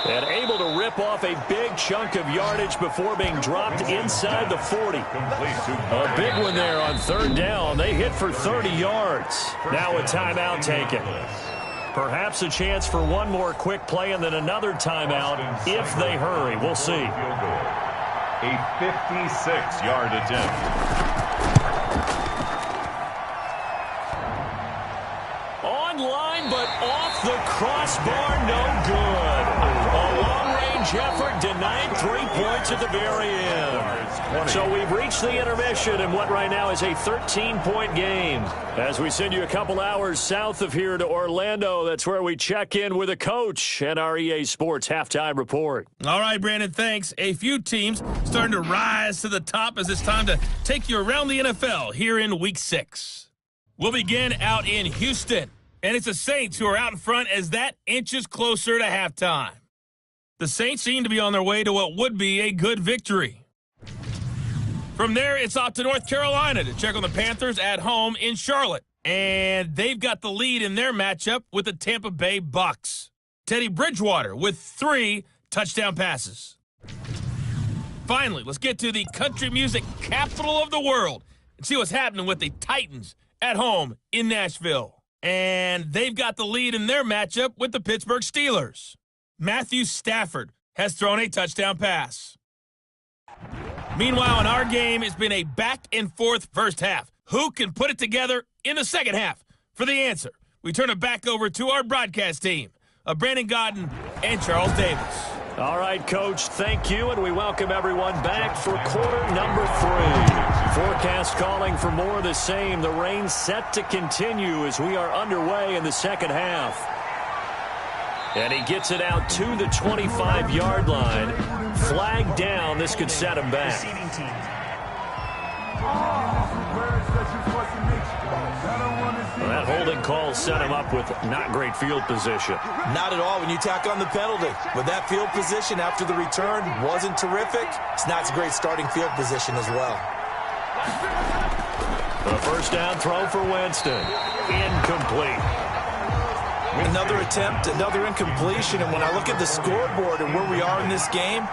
[SPEAKER 2] And able to rip off a big chunk of yardage before being dropped inside the 40. A big one there on third down. They hit for 30 yards. Now a timeout taken. Perhaps a chance for one more quick play and then another timeout if they hurry. We'll see.
[SPEAKER 1] A 56-yard attempt.
[SPEAKER 2] Line, but off the crossbar, no good. A long-range effort denied 3 points at the very end. So we've reached the intermission in what right now is a 13-point game. As we send you a couple hours south of here to Orlando, that's where we check in with a coach and our EA Sports halftime report.
[SPEAKER 5] All right, Brandon, thanks. A few teams starting to rise to the top as it's time to take you around the NFL here in Week 6. We'll begin out in Houston. And it's the Saints who are out in front as that inches closer to halftime. The Saints seem to be on their way to what would be a good victory. From there, it's off to North Carolina to check on the Panthers at home in Charlotte. And they've got the lead in their matchup with the Tampa Bay Bucks. Teddy Bridgewater with 3 touchdown passes. Finally, let's get to the country music capital of the world and see what's happening with the Titans at home in Nashville. And they've got the lead in their matchup with the Pittsburgh Steelers. Matthew Stafford has thrown a touchdown pass. Meanwhile, in our game, it's been a back-and-forth first half. Who can put it together in the second half? For the answer, we turn it back over to our broadcast team of Brandon Godden and Charles Davis.
[SPEAKER 2] All right, Coach, thank you, and we welcome everyone back for quarter number 3. Forecast calling for more of the same. The rain set to continue as we are underway in the second half. And he gets it out to the 25-yard line. Flag down. This could set him back. Well, that holding call set him up with not great field position.
[SPEAKER 3] Not at all when you tack on the penalty. With that field position after the return wasn't terrific, it's not a great starting field position as well.
[SPEAKER 2] A first down throw for Winston. Incomplete.
[SPEAKER 3] Another attempt, another incompletion, and when I look at the scoreboard and where we are in this game,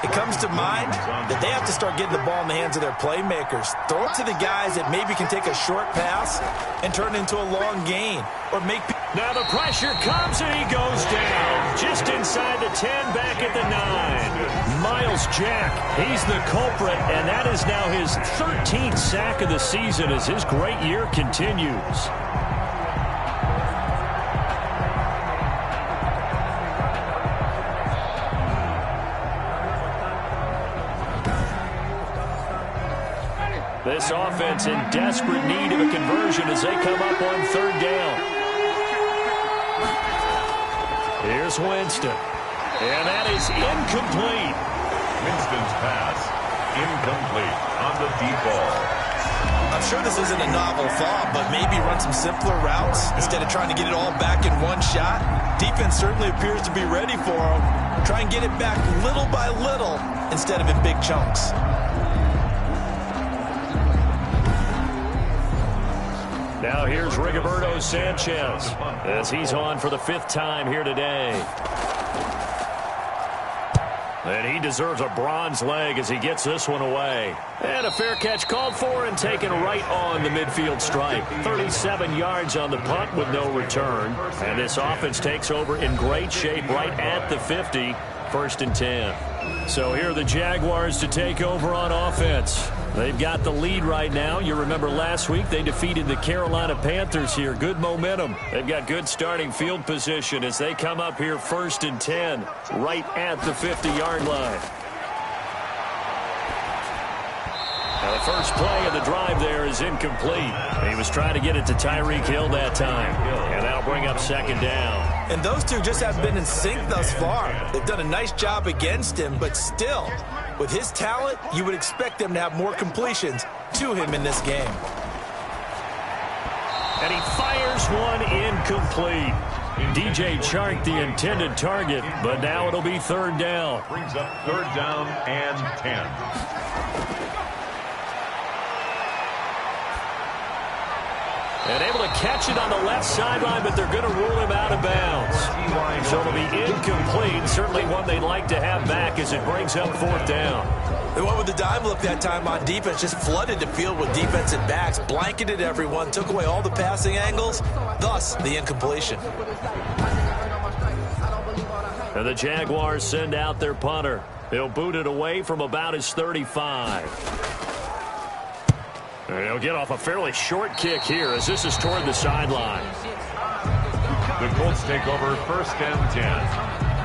[SPEAKER 3] it comes to mind that they have to start getting the ball in the hands of their playmakers. Throw it to the guys that maybe can take a short pass and turn it into a long gain. Or make.
[SPEAKER 2] Now the pressure comes and he goes down. Just inside the 10, back at the 9. Miles Jack, he's the culprit, and that is now his 13th sack of the season as his great year continues. This offense in desperate need of a conversion as they come up on third down. Here's Winston. And that is incomplete.
[SPEAKER 1] Winston's pass incomplete on the deep ball.
[SPEAKER 3] I'm sure this isn't a novel thought, but maybe run some simpler routes instead of trying to get it all back in one shot. Defense certainly appears to be ready for him. Try and get it back little by little instead of in big chunks.
[SPEAKER 2] Now here's Rigoberto Sanchez as he's on for the 5th time here today. And he deserves a bronze leg as he gets this one away. And a fair catch called for and taken right on the midfield stripe. 37 yards on the punt with no return. And this offense takes over in great shape right at the 50. 1st and 10. So here are the Jaguars to take over on offense. They've got the lead right now. You remember last week they defeated the Carolina Panthers here. Good momentum. They've got good starting field position as they come up here 1st and 10 right at the 50-yard line. Now the first play of the drive there is incomplete. He was trying to get it to Tyreek Hill that time. And that'll bring up 2nd down.
[SPEAKER 3] And those two just haven't been in sync thus far. They've done a nice job against him, but still, with his talent, you would expect them to have more completions to him in this game.
[SPEAKER 2] And he fires one incomplete. DJ Chark the intended target, but now it'll be 3rd down.
[SPEAKER 1] Brings up 3rd down and 10.
[SPEAKER 2] And able to catch it on the left sideline, but they're going to rule him out of bounds. So it'll be incomplete. Certainly one they'd like to have back as it brings up 4th down.
[SPEAKER 3] They went with the dime look that time on defense, just flooded the field with defensive backs, blanketed everyone, took away all the passing angles, thus the incompletion.
[SPEAKER 2] And the Jaguars send out their punter. They'll boot it away from about his 35. And he'll get off a fairly short kick here as this is toward the sideline.
[SPEAKER 1] The Colts take over 1st and 10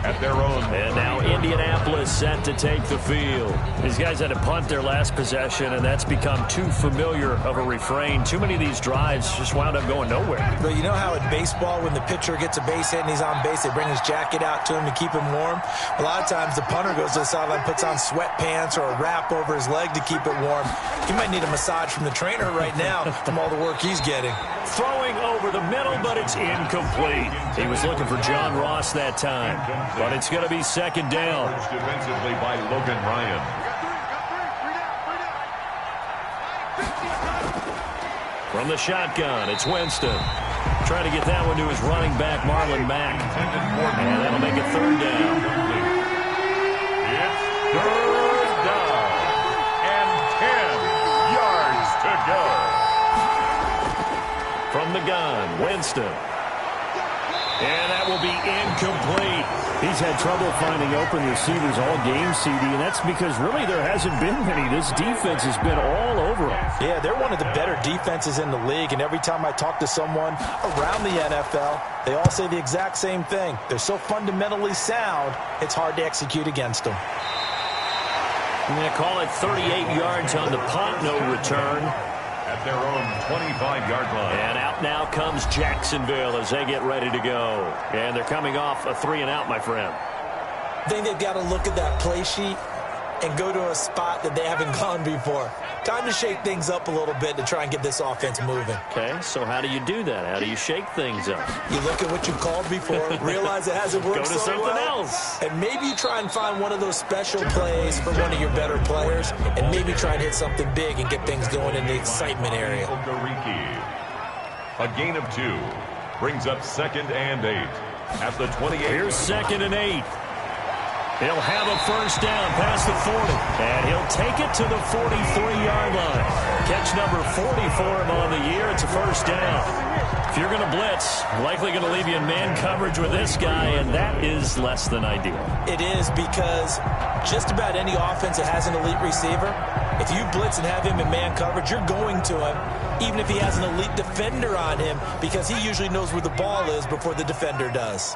[SPEAKER 1] at their own.
[SPEAKER 2] And now Indianapolis set to take the field. These guys had to punt their last possession, and that's become too familiar of a refrain. Too many of these drives just wound up going nowhere.
[SPEAKER 3] But you know how in baseball, when the pitcher gets a base hit and he's on base, they bring his jacket out to him to keep him warm? A lot of times the punter goes to the sideline, puts on sweatpants or a wrap over his leg to keep it warm. He might need a massage from the trainer right now from all the work he's getting.
[SPEAKER 2] Throwing over the middle, but it's incomplete. He was looking for John Ross that time, but it's going to be 2nd down.
[SPEAKER 1] Defensively by Logan Ryan.
[SPEAKER 2] From the shotgun, it's Winston. Trying to get that one to his running back, Marlon Mack. And that'll make it 3rd down.
[SPEAKER 1] It's 3rd down and 10 yards to go.
[SPEAKER 2] From the gun, Winston. And that will be incomplete.
[SPEAKER 6] He's had trouble finding open receivers all game, CD, and that's because really there hasn't been many. This defense has been all over him.
[SPEAKER 3] Yeah, they're one of the better defenses in the league, and every time I talk to someone around the NFL, they all say the exact same thing. They're so fundamentally sound, it's hard to execute against them.
[SPEAKER 2] I'm going to call it 38 yards on the punt, no return.
[SPEAKER 1] At their own 25-yard line.
[SPEAKER 2] And out now comes Jacksonville as they get ready to go. And they're coming off a 3-and-out, my friend.
[SPEAKER 3] I think they've got to look at that play sheet and go to a spot that they haven't gone before. Time to shake things up a little bit to try and get this offense moving.
[SPEAKER 2] Okay, so how do you do that? How do you shake things up?
[SPEAKER 3] You look at what you've called before, realize it hasn't worked
[SPEAKER 2] so
[SPEAKER 3] so
[SPEAKER 2] something
[SPEAKER 3] well,
[SPEAKER 2] else.
[SPEAKER 3] and maybe you try and find one of those special plays for one of your better players, and maybe try and hit something big and get things going in the excitement area.
[SPEAKER 1] A gain of 2 brings up 2nd and 8 at the 28.
[SPEAKER 2] Here's 2nd and 8. He'll have a 1st down past the 40. And he'll take it to the 43-yard line. Catch number 40 for him on the year. It's a 1st down. If you're going to blitz, likely going to leave you in man coverage with this guy, and that is less than ideal.
[SPEAKER 3] It is, because just about any offense that has an elite receiver, if you blitz and have him in man coverage, you're going to him, even if he has an elite defender on him, because he usually knows where the ball is before the defender does.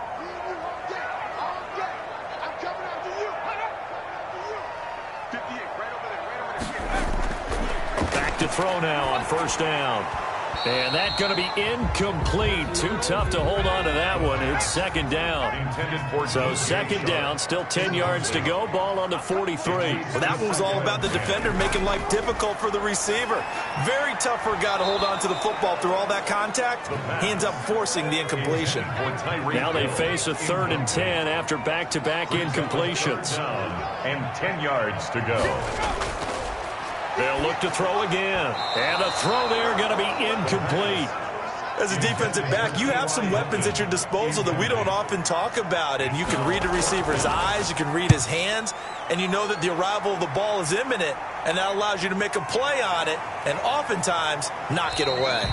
[SPEAKER 2] Back to throw now on 1st down. And that's going to be incomplete. Too tough to hold on to that one. It's 2nd down. So 2nd down, still 10 yards to go. Ball on the 43.
[SPEAKER 3] Well, that one was all about the defender making life difficult for the receiver. Very tough for a guy to hold on to the football through all that contact. He ends up forcing the incompletion.
[SPEAKER 2] Now they face a 3rd and 10 after back-to-back incompletions.
[SPEAKER 1] And 10 yards to go.
[SPEAKER 2] They'll look to throw again. And a throw there going to be incomplete.
[SPEAKER 3] As a defensive back, you have some weapons at your disposal that we don't often talk about. And you can read the receiver's eyes, you can read his hands, and you know that the arrival of the ball is imminent. and that allows you to make a play on it and oftentimes knock it away.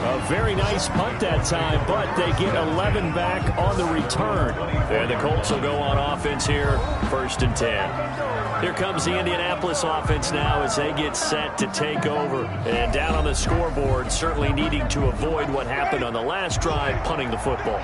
[SPEAKER 2] A very nice punt that time, but they get 11 back on the return. And the Colts will go on offense here, 1st and 10. Here comes the Indianapolis offense now as they get set to take over. And down on the scoreboard, certainly needing to avoid what happened on the last drive, punting the football.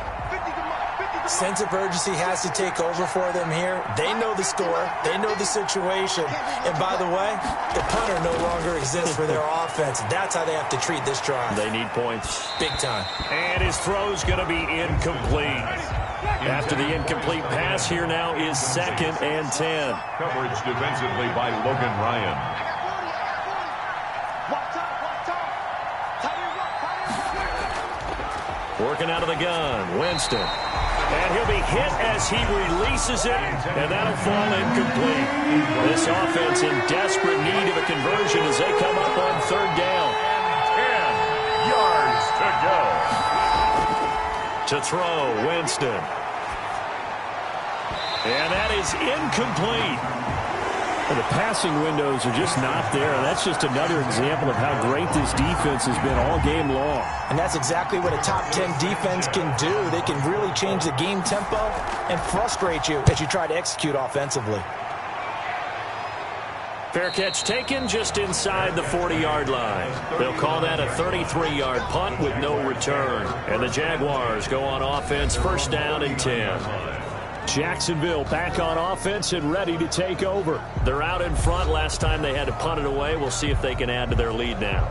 [SPEAKER 3] Sense of urgency has to take over for them here. They know the score. They know the situation. And by the way, the punter no longer exists for their offense. That's how they have to treat this drive.
[SPEAKER 2] They need points.
[SPEAKER 3] Big time.
[SPEAKER 2] And his throw's going to be incomplete. After the incomplete pass, here now is 2nd and 10.
[SPEAKER 1] Coverage defensively by Logan Ryan.
[SPEAKER 2] Working out of the gun, Winston. And he'll be hit as he releases it, and that'll fall incomplete. This offense in desperate need of a conversion as they come up on 3rd down.
[SPEAKER 1] 10 yards to go.
[SPEAKER 2] To throw, Winston. And that is incomplete. Well, the passing windows are just not there. That's just another example of how great this defense has been all game long.
[SPEAKER 3] And that's exactly what a top 10 defense can do. They can really change the game tempo and frustrate you as you try to execute offensively.
[SPEAKER 2] Fair catch taken just inside the 40-yard line. They'll call that a 33-yard punt with no return. And the Jaguars go on offense, 1st down and 10. Jacksonville back on offense and ready to take over. They're out in front. Last time they had to punt it away. We'll see if they can add to their lead now.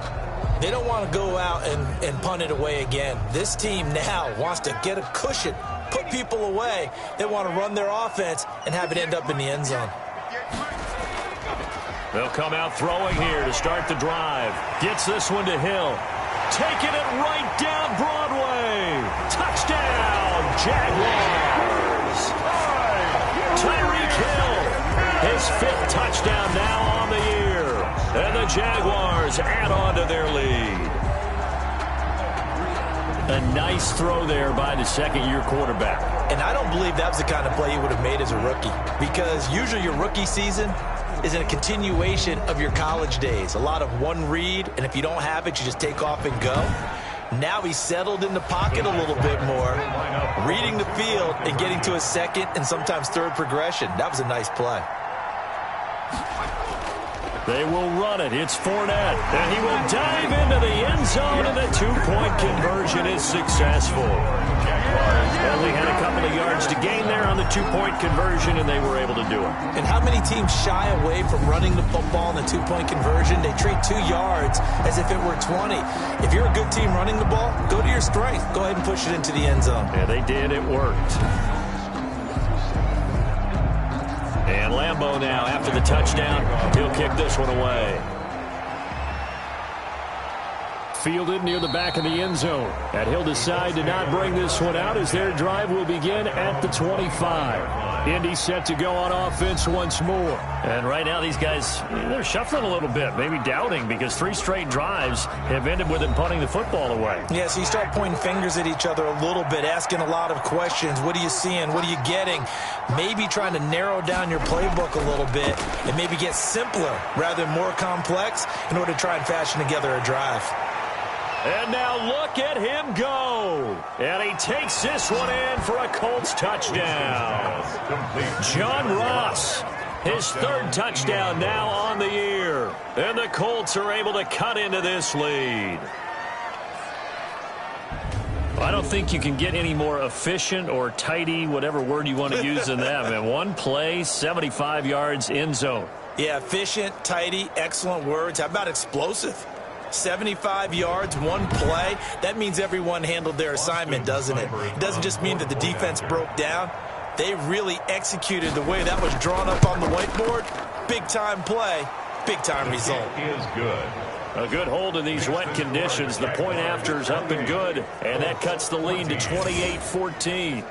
[SPEAKER 3] They don't want to go out and punt it away again. This team now wants to get a cushion, put people away. They want to run their offense and have it end up in the end zone.
[SPEAKER 2] They'll come out throwing here to start the drive. Gets this one to Hill. Taking it right down Broadway. Touchdown, Jaguars. Tyreek Hill, his 5th touchdown now on the year. And the Jaguars add on to their lead. A nice throw there by the 2nd-year quarterback.
[SPEAKER 3] And I don't believe that was the kind of play he would have made as a rookie, because usually your rookie season is a continuation of your college days. A lot of one read, and if you don't have it, you just take off and go. Now he's settled in the pocket a little bit more, reading the field and getting to a 2nd and sometimes 3rd progression. That was a nice play.
[SPEAKER 2] They will run it. It's Fournette. And he will dive into the end zone, and the 2-point conversion is successful. Only had a couple of yards to gain there on the 2-point conversion, and they were able to do it.
[SPEAKER 3] And how many teams shy away from running the football in the 2-point conversion? They treat 2 yards as if it were 20. If you're a good team running the ball, go to your strength. Go ahead and push it into the end zone.
[SPEAKER 2] Yeah, they did. It worked. And Lambeau now, after the touchdown, he'll kick this one away. Fielded near the back of the end zone. And he'll decide to not bring this one out as their drive will begin at the 25. Indy set to go on offense once more. And right now these guys, they're shuffling a little bit, maybe doubting, because 3 straight drives have ended with them punting the football away.
[SPEAKER 3] Yeah, so you start pointing fingers at each other a little bit, asking a lot of questions. What are you seeing? What are you getting? Maybe trying to narrow down your playbook a little bit and maybe get simpler rather than more complex in order to try and fashion together a drive.
[SPEAKER 2] And now look at him go. And he takes this one in for a Colts touchdown. John Ross, his 3rd touchdown now on the year. And the Colts are able to cut into this lead. I don't think you can get any more efficient or tidy, whatever word you want to use than that, man. 1 play, 75 yards, end zone.
[SPEAKER 3] Yeah, efficient, tidy, excellent words. How about explosive? 75 yards, 1 play. That means everyone handled their assignment, doesn't it? It doesn't just mean that the defense broke down. They really executed the way that was drawn up on the whiteboard. Big-time play, big-time result.
[SPEAKER 1] Is good.
[SPEAKER 2] A good hold in these wet conditions. The point after is up and good, and that cuts the lead to 28-14.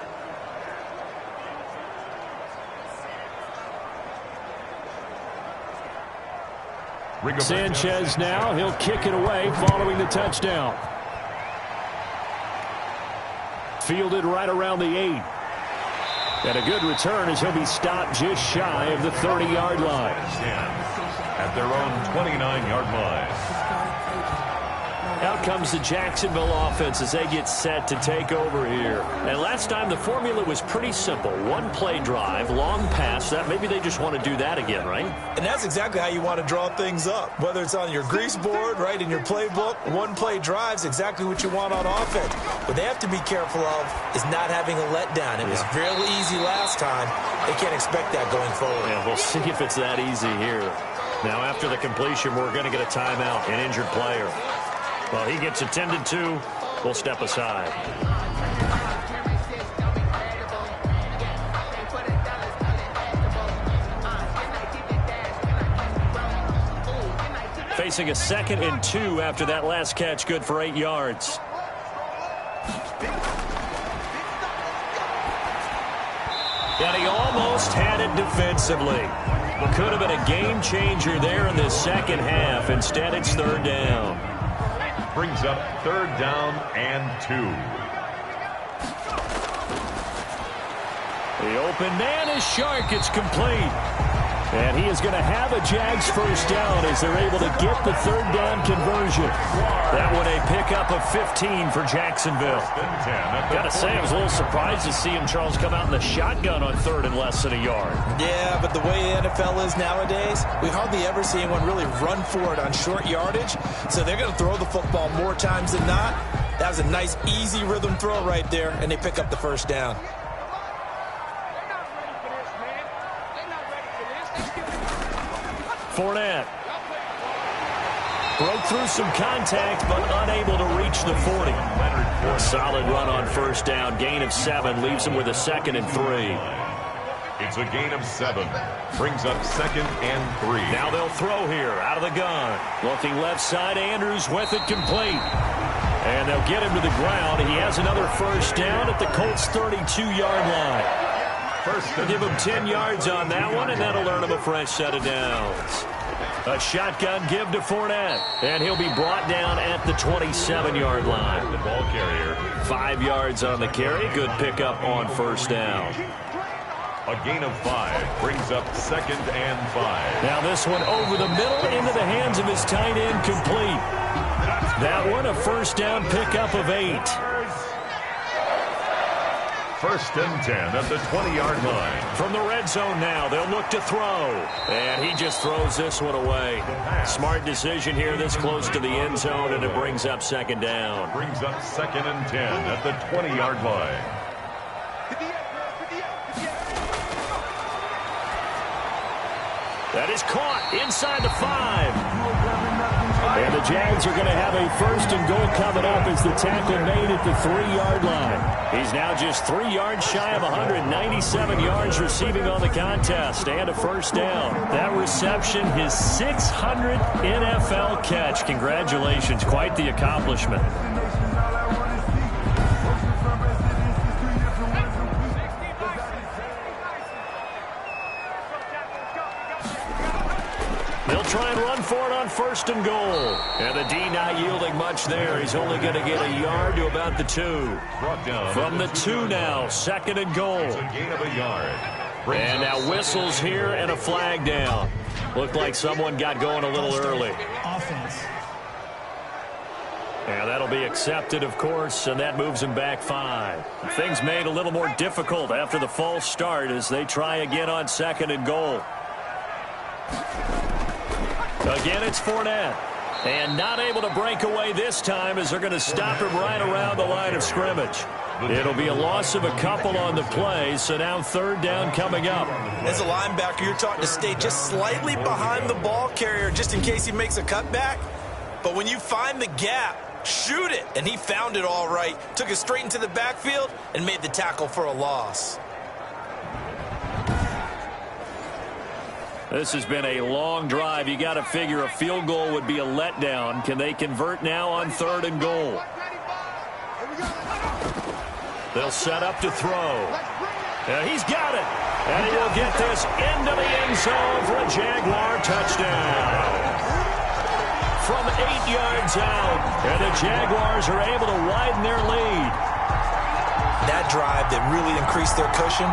[SPEAKER 2] Sanchez now, he'll kick it away following the touchdown. Fielded right around the 8.
[SPEAKER 6] And a good return as he'll be stopped just shy of the 30-yard line.
[SPEAKER 1] At their own 29-yard line.
[SPEAKER 2] Out comes the Jacksonville offense as they get set to take over here. And last time the formula was pretty simple. One-play drive, long pass. That maybe they just want to do that again, right?
[SPEAKER 3] And that's exactly how you want to draw things up. Whether it's on your grease board, right, in your playbook, one-play drive's exactly what you want on offense. What they have to be careful of is not having a letdown. It was real easy last time. They can't expect that going forward.
[SPEAKER 2] Yeah, we'll see if it's that easy here. Now, after the completion, we're going to get a timeout, an injured player. Well, he gets attended to. We'll step aside. Facing a 2nd and 2 after that last catch, good for 8 yards. And he almost had it defensively. Could have been a game changer there in the second half. Instead, it's 3rd down.
[SPEAKER 1] Brings up 3rd down and 2.
[SPEAKER 2] The open man is Shark. It's complete. And he is going to have a Jags first down as they're able to get the 3rd down conversion. That one a pickup of 15 for Jacksonville. Got to say, I was a little surprised to see him, Charles, come out in the shotgun on 3rd and less than a yard.
[SPEAKER 3] Yeah, but the way the NFL is nowadays, we hardly ever see anyone really run for it on short yardage. So they're going to throw the football more times than not. That was a nice, easy rhythm throw right there, and they pick up the first down.
[SPEAKER 2] Fournette broke through some contact, but unable to reach the 40. A solid run on first down. Gain of 7 leaves him with a 2nd and 3.
[SPEAKER 1] It's a gain of 7. Brings up 2nd and 3.
[SPEAKER 2] Now they'll throw here out of the gun. Looking left side, Andrews with it complete. And they'll get him to the ground. He has another first down at the Colts' 32-yard line. Give him 10 yards on that one, and that'll earn him a fresh set of downs. A shotgun give to Fournette, and he'll be brought down at the 27-yard line.
[SPEAKER 1] The ball carrier.
[SPEAKER 2] 5 yards on the carry. Good pickup on first down.
[SPEAKER 1] A gain of 5 brings up 2nd and 5.
[SPEAKER 2] Now this one over the middle into the hands of his tight end complete. That one a first down pickup of 8.
[SPEAKER 1] 1st and 10 at the 20-yard line.
[SPEAKER 2] From the red zone now, they'll look to throw. And he just throws this one away. Smart decision here this close to the end zone, and it brings up 2nd down.
[SPEAKER 1] Brings up 2nd and 10 at the 20-yard line.
[SPEAKER 2] That is caught inside the 5. And the Jags are going to have a 1st and goal coming up as the tackle made at the 3-yard line. He's now just 3 yards shy of 197 yards receiving on the contest and a first down. That reception, his 600th NFL catch. Congratulations, quite the accomplishment. They'll try and run for it on 1st and goal. And the D not yielding much there. He's only going to get a yard to about the 2. From the 2 now, 2nd and goal.
[SPEAKER 1] It's a gain of a yard.
[SPEAKER 2] And now whistles here and a flag down. Looked like someone got going a little early.
[SPEAKER 7] Offense.
[SPEAKER 2] And that'll be accepted, of course, and that moves him back 5. Things made a little more difficult after the false start as they try again on 2nd and goal. Again, it's Fournette. And not able to break away this time as they're going to stop him right around the line of scrimmage. It'll be a loss of a couple on the play, so now 3rd down coming up.
[SPEAKER 3] As a linebacker, you're taught to stay just slightly behind the ball carrier just in case he makes a cutback. But when you find the gap, shoot it. And he found it all right. Took it straight into the backfield and made the tackle for a loss.
[SPEAKER 2] This has been a long drive. You got to figure a field goal would be a letdown. Can they convert now on 3rd and goal? They'll set up to throw. And he's got it. And he will get this into the end zone for a Jaguar touchdown. From 8 yards out. And the Jaguars are able to widen their lead.
[SPEAKER 3] That drive that really increased their cushion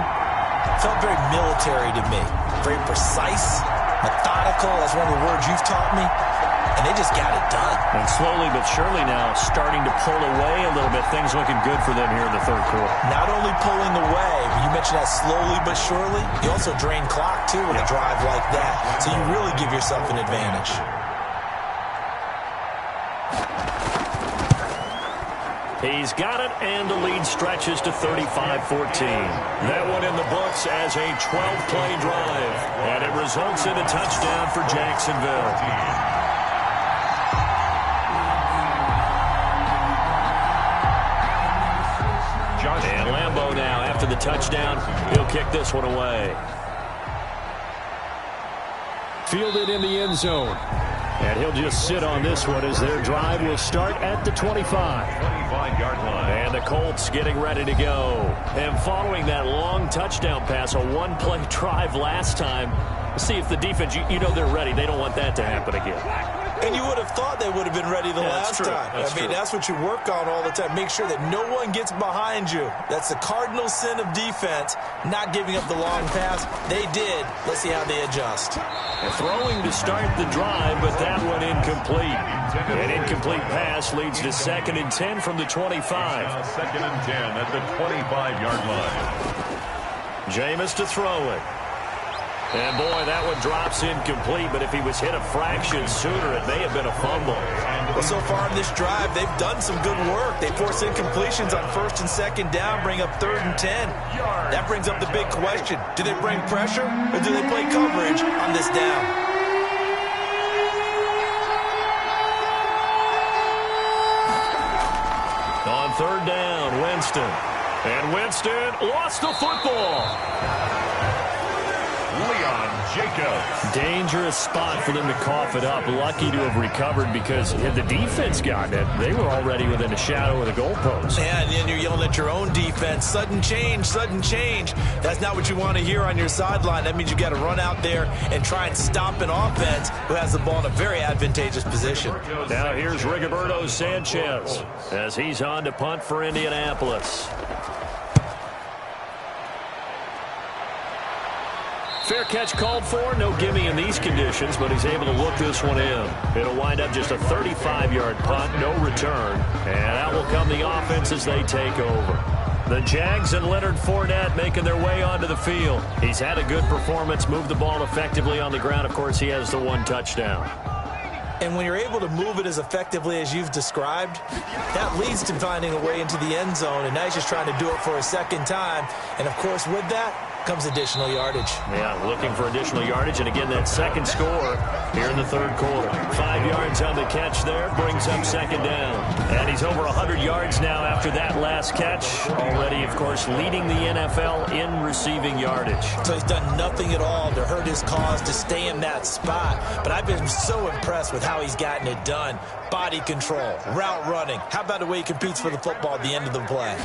[SPEAKER 3] Felt very military to me. Very precise, methodical. That's one of the words you've taught me. And they just got it done.
[SPEAKER 2] And slowly but surely now starting to pull away a little bit. Things looking good for them here in the third quarter.
[SPEAKER 3] Not only pulling away, but you mentioned that slowly but surely. You also drain clock, too, with a drive like that. So you really give yourself an advantage.
[SPEAKER 2] He's got it, and the lead stretches to 35-14. That one in the books as a 12-play drive. And it results in a touchdown for Jacksonville. And Lambeau now, after the touchdown, he'll kick this one away. Fielded in the end zone. And he'll just sit on this one as their drive will start at the 25-yard line. And the Colts getting ready to go. And following that long touchdown pass, a one-play drive last time, see if the defense, you know they're ready. They don't want that to happen again.
[SPEAKER 3] And you would have thought they would have been ready the last time. That's what you work on all the time. Make sure that no one gets behind you. That's the cardinal sin of defense, not giving up the long pass. They did. Let's see how they adjust.
[SPEAKER 2] And throwing to start the drive, but that one incomplete. An incomplete pass leads to 2nd and 10 from the 25.
[SPEAKER 1] 2nd and 10 at the 25-yard line.
[SPEAKER 2] Jameis to throw it. And, boy, that one drops incomplete, but if he was hit a fraction sooner, it may have been a fumble.
[SPEAKER 3] Well, so far in this drive, they've done some good work. They force incompletions on 1st and 2nd down, bring up 3rd and 10. That brings up the big question. Do they bring pressure, or do they play coverage on this down?
[SPEAKER 2] On 3rd down, Winston. And Winston lost the football.
[SPEAKER 1] Jacobs.
[SPEAKER 2] Dangerous spot for them to cough it up. Lucky to have recovered because had the defense gotten it, they were already within a shadow of the goalpost.
[SPEAKER 3] Yeah, and then you're yelling at your own defense. Sudden change, sudden change. That's not what you want to hear on your sideline. That means you got to run out there and try and stop an offense who has the ball in a very advantageous position.
[SPEAKER 2] Now here's Rigoberto Sanchez as he's on to punt for Indianapolis. Fair catch called for. No gimme in these conditions, but he's able to look this one in. It'll wind up just a 35-yard punt, no return. And out will come the offense as they take over. The Jags and Leonard Fournette making their way onto the field. He's had a good performance, moved the ball effectively on the ground. Of course, he has the one touchdown.
[SPEAKER 3] And when you're able to move it as effectively as you've described, that leads to finding a way into the end zone. And now he's just trying to do it for a second time. And, of course, with that comes additional yardage.
[SPEAKER 2] Yeah, looking for additional yardage. And, again, that second score here in the third quarter. 5 yards on the catch there, brings up 2nd down. And he's over 100 yards now after that last catch. Already, of course, leading the NFL in receiving yardage.
[SPEAKER 3] So he's done nothing at all to hurt his cause, to stay in that spot. But I've been so impressed with how he's gotten it done. Body control, route running. How about the way he competes for the football at the end of the play?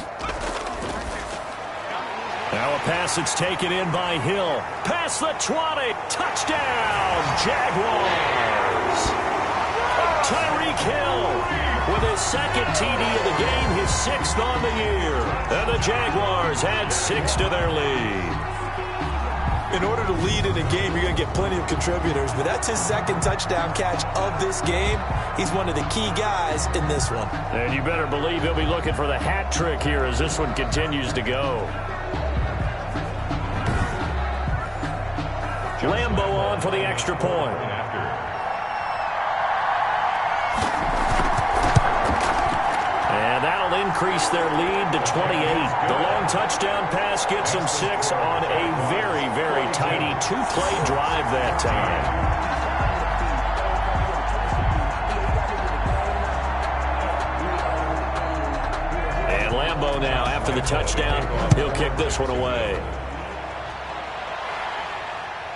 [SPEAKER 2] Now a pass that's taken in by Hill. Past the 20. Touchdown, Jaguars. Tyreek Hill with his 2nd TD of the game, his 6th on the year. And the Jaguars add 6 to their lead.
[SPEAKER 3] In order to lead in a game, you're going to get plenty of contributors, but that's his 2nd touchdown catch of this game. He's one of the key guys in this one.
[SPEAKER 2] And you better believe he'll be looking for the hat trick here as this one continues to go. Lambeau on for the extra point. And that'll increase their lead to 28. The long touchdown pass gets them 6 on a very, very tidy 2-play drive that time. And Lambeau now, after the touchdown, he'll kick this one away.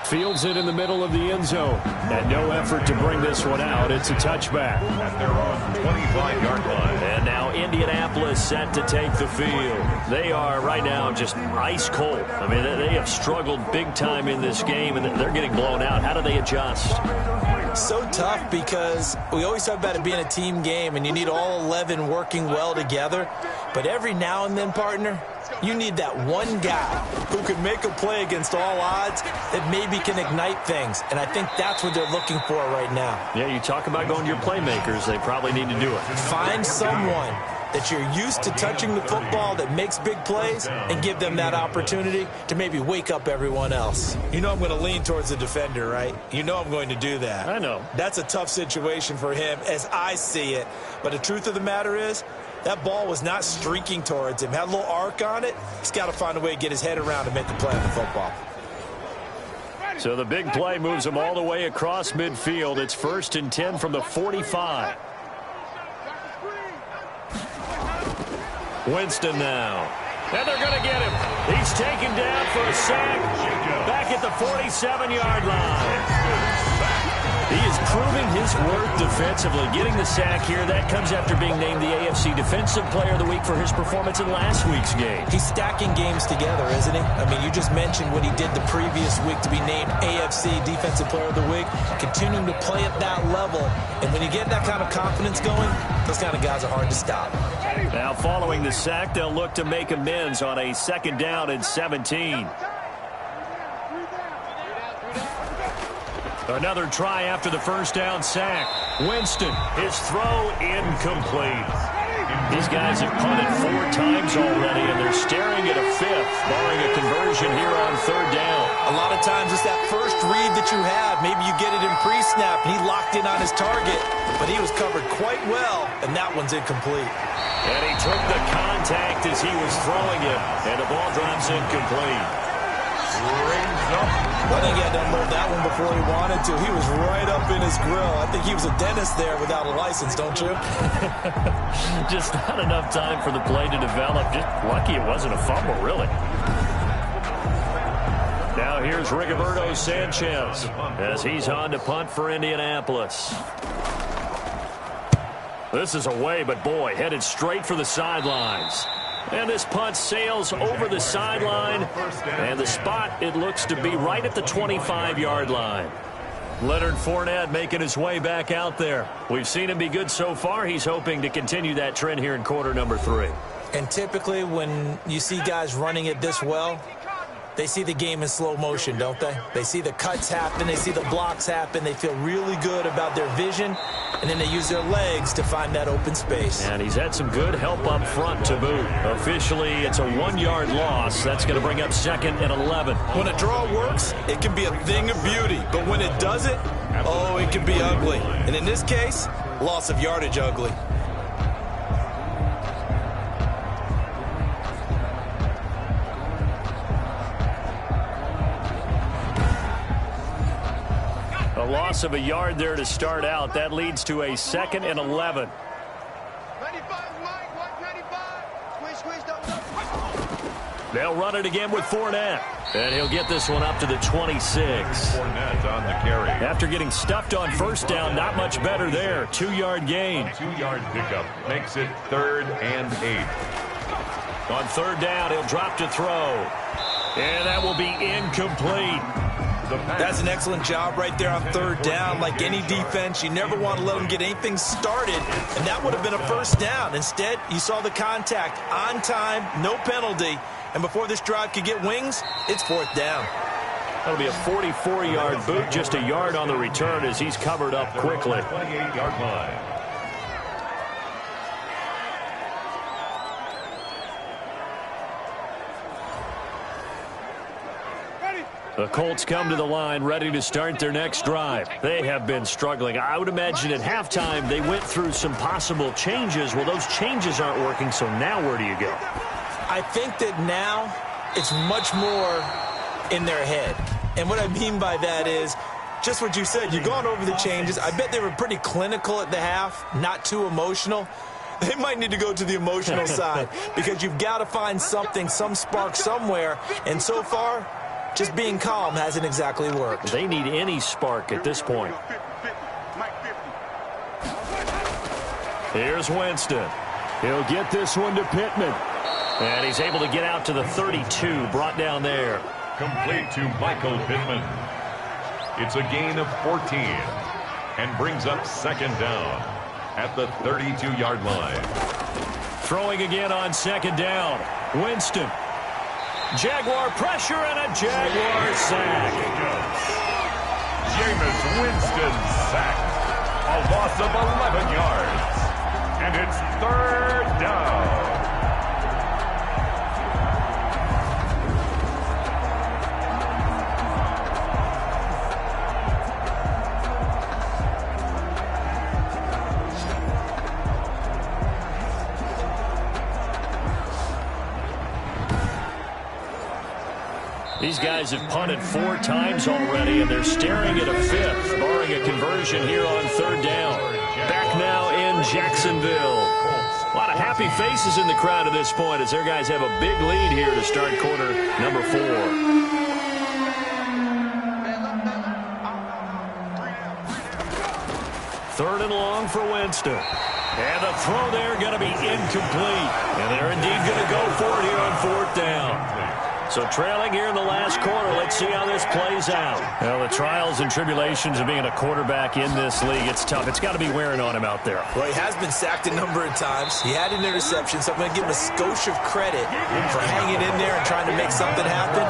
[SPEAKER 2] Fields it in the middle of the end zone. And no effort to bring this one out. It's a touchback.
[SPEAKER 1] And they're on the 25-yard line.
[SPEAKER 2] And now Indianapolis set to take the field. They are right now just ice cold. I mean, they have struggled big time in this game, and they're getting blown out. How do they adjust?
[SPEAKER 3] So tough because we always talk about it being a team game, and you need all 11 working well together. But every now and then, partner, you need that one guy who can make a play against all odds that maybe can ignite things. And I think that's what they're looking for right now.
[SPEAKER 2] Yeah, you talk about going to your playmakers. They probably need to do it.
[SPEAKER 3] Find someone that you're used to touching the football that makes big plays and give them that opportunity to maybe wake up everyone else. You know I'm going to lean towards the defender, right? You know I'm going to do that.
[SPEAKER 2] I know.
[SPEAKER 3] That's a tough situation for him as I see it. But the truth of the matter is, that ball was not streaking towards him. Had a little arc on it. He's got to find a way to get his head around and make the play on the football.
[SPEAKER 2] So the big play moves him all the way across midfield. It's 1st and 10 from the 45. Winston now. And they're going to get him. He's taken down for a sack back at the 47-yard line. He is proving his worth defensively, getting the sack here. That comes after being named the AFC Defensive Player of the Week for his performance in last week's game.
[SPEAKER 3] He's stacking games together, isn't he? I mean, you just mentioned what he did the previous week to be named AFC Defensive Player of the Week, continuing to play at that level. And when you get that kind of confidence going, those kind of guys are hard to stop.
[SPEAKER 2] Now, following the sack, they'll look to make amends on a 2nd down and 17. Another try after the 1st down sack. Winston, his throw incomplete. These guys have punted 4 times already, and they're staring at a 5th, barring a conversion here on 3rd down.
[SPEAKER 3] A lot of times it's that first read that you have. Maybe you get it in pre-snap, and he locked in on his target, but he was covered quite well, and that one's incomplete.
[SPEAKER 2] And he took the contact as he was throwing it, and the ball drops incomplete.
[SPEAKER 3] I think he had to unload that one before he wanted to. He was right up in his grill. I think he was a dentist there without a license, don't you?
[SPEAKER 2] Just not enough time for the play to develop. Just lucky it wasn't a fumble, really. Now here's Rigoberto Sanchez as he's on to punt for Indianapolis. This is away, but boy, headed straight for the sidelines. And this punt sails over the sideline, and the spot, it looks to be right at the 25-yard line. Leonard Fournette making his way back out there. We've seen him be good so far. He's hoping to continue that trend here in quarter number 3.
[SPEAKER 3] And typically when you see guys running it this well, they see the game in slow motion, don't they? They see the cuts happen. They see the blocks happen. They feel really good about their vision, and then they use their legs to find that open space.
[SPEAKER 2] And he's had some good help up front to boot. Officially, it's a 1-yard loss. That's going to bring up 2nd and 11.
[SPEAKER 3] When a draw works, it can be a thing of beauty. But when it doesn't, oh, it can be ugly. And in this case, loss of yardage ugly.
[SPEAKER 2] A loss of a yard there to start out. That leads to a 2nd and 11. They'll run it again with Fournette. And he'll get this one up to the 26.
[SPEAKER 1] Fournette on the carry.
[SPEAKER 2] After getting stuffed on 1st down, not much better there. 2-yard gain.
[SPEAKER 1] 2-yard pickup makes it 3rd and 8.
[SPEAKER 2] On 3rd down, he'll drop to throw. And that will be incomplete.
[SPEAKER 3] That's an excellent job right there on 3rd down. Like any defense, you never want to let them get anything started, and that would have been a 1st down. Instead, you saw the contact on time, no penalty, and before this drive could get wings, it's 4th down.
[SPEAKER 2] That'll be a 44-yard boot, just a yard on the return as he's covered up quickly.
[SPEAKER 1] 28-yard line.
[SPEAKER 2] The Colts come to the line ready to start their next drive. They have been struggling. I would imagine at halftime they went through some possible changes. Well, those changes aren't working, so now where do you go?
[SPEAKER 3] I think that now it's much more in their head. And what I mean by that is just what you said. You've gone over the changes. I bet they were pretty clinical at the half, not too emotional. They might need to go to the emotional side because you've got to find something, some spark somewhere. And so far, just being calm hasn't exactly worked.
[SPEAKER 2] They need any spark at this point. Here's Winston. He'll get this one to Pittman. And he's able to get out to the 32, brought down there.
[SPEAKER 1] Complete to Michael Pittman. It's a gain of 14 and brings up 2nd down at the 32-yard line.
[SPEAKER 2] Throwing again on second down. Winston. Jaguar pressure and a Jaguar sack.
[SPEAKER 1] Jameis Winston sacked. A loss of 11 yards. And it's third down.
[SPEAKER 2] These guys have punted 4 times already, and they're staring at a 5th, barring a conversion here on third down. Back now in Jacksonville. A lot of happy faces in the crowd at this point as their guys have a big lead here to start quarter number 4. Third and long for Winston. And the throw there going to be incomplete. And they're indeed going to go for it here on fourth down. So trailing here in the last quarter. Let's see how this plays out. Well, the trials and tribulations of being a quarterback in this league, it's tough. It's got to be wearing on him out there.
[SPEAKER 3] Well, he has been sacked a number of times. He had an interception, so I'm going to give him a skosh of credit for hanging in there and trying to make something happen,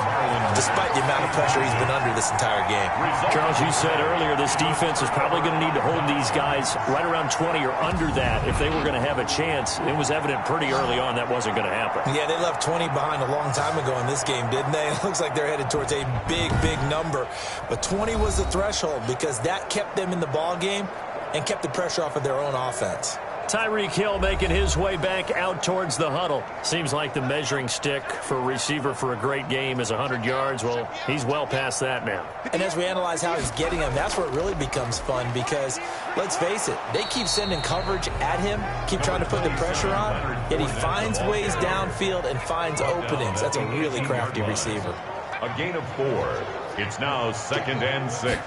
[SPEAKER 3] despite the amount of pressure he's been under this entire game.
[SPEAKER 2] Charles, you said earlier this defense is probably going to need to hold these guys right around 20 or under that if they were going to have a chance. It was evident pretty early on that wasn't going to happen.
[SPEAKER 3] Yeah, they left 20 behind a long time ago in this game, didn't they? It looks like they're headed towards a big, big number. But 20 was the threshold because that kept them in the ball game and kept the pressure off of their own offense.
[SPEAKER 2] Tyreek Hill making his way back out towards the huddle. Seems like the measuring stick for a receiver for a great game is 100 yards. Well, he's well past that now.
[SPEAKER 3] And as we analyze how he's getting them, that's where it really becomes fun because, let's face it, they keep sending coverage at him, keep trying to put the pressure on, yet he finds ways downfield and finds openings. That's a really crafty receiver.
[SPEAKER 1] A gain of 4. It's now 2nd and 6.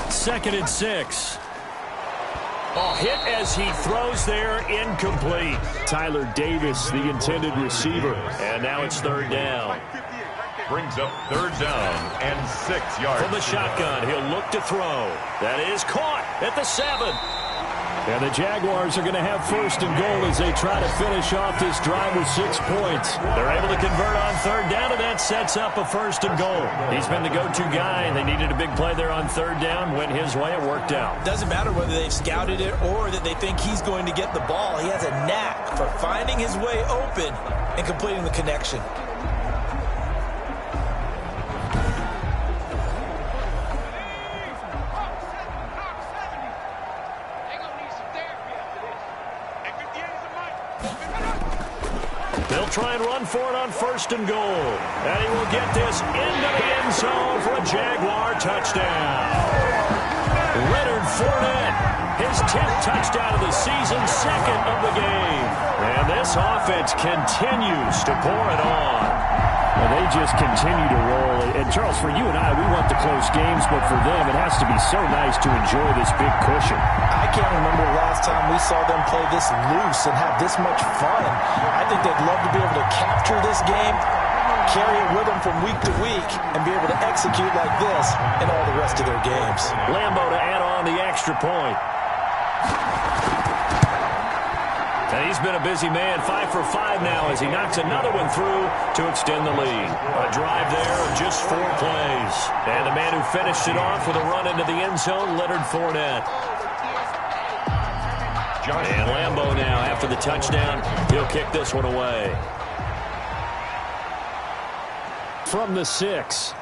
[SPEAKER 2] 2nd and 6. A hit as he throws there, incomplete. Tyler Davis, the intended receiver. And now it's third down.
[SPEAKER 1] Brings up third down and 6 yards.
[SPEAKER 2] From the shotgun, he'll look to throw. That is caught at the 7. And the Jaguars are going to have first and goal as they try to finish off this drive with 6 points. They're able to convert on third down, and that sets up a first and goal. He's been the go-to guy, and they needed a big play there on third down. Went his way, it worked out.
[SPEAKER 3] Doesn't matter whether they've scouted it or that they think he's going to get the ball. He has a knack for finding his way open and completing the connection.
[SPEAKER 2] They'll try and run for it on first and goal. And he will get this into the end zone for a Jaguar touchdown. Leonard Fournette, his 10th touchdown of the season, 2nd of the game. And this offense continues to pour it on.
[SPEAKER 6] Well, they just continue to roll. And, Charles, for you and I, we want the close games, but for them, it has to be so nice to enjoy this big cushion.
[SPEAKER 3] I can't remember the last time we saw them play this loose and have this much fun. I think they'd love to be able to capture this game, carry it with them from week to week, and be able to execute like this in all the rest of their games.
[SPEAKER 2] Lambeau to add on the extra point. And he's been a busy man, 5 for 5 now as he knocks another one through to extend the lead. A drive there of just 4 plays. And the man who finished it off with a run into the end zone, Leonard Fournette. And Lambeau now, after the touchdown, he'll kick this one away. From the 6.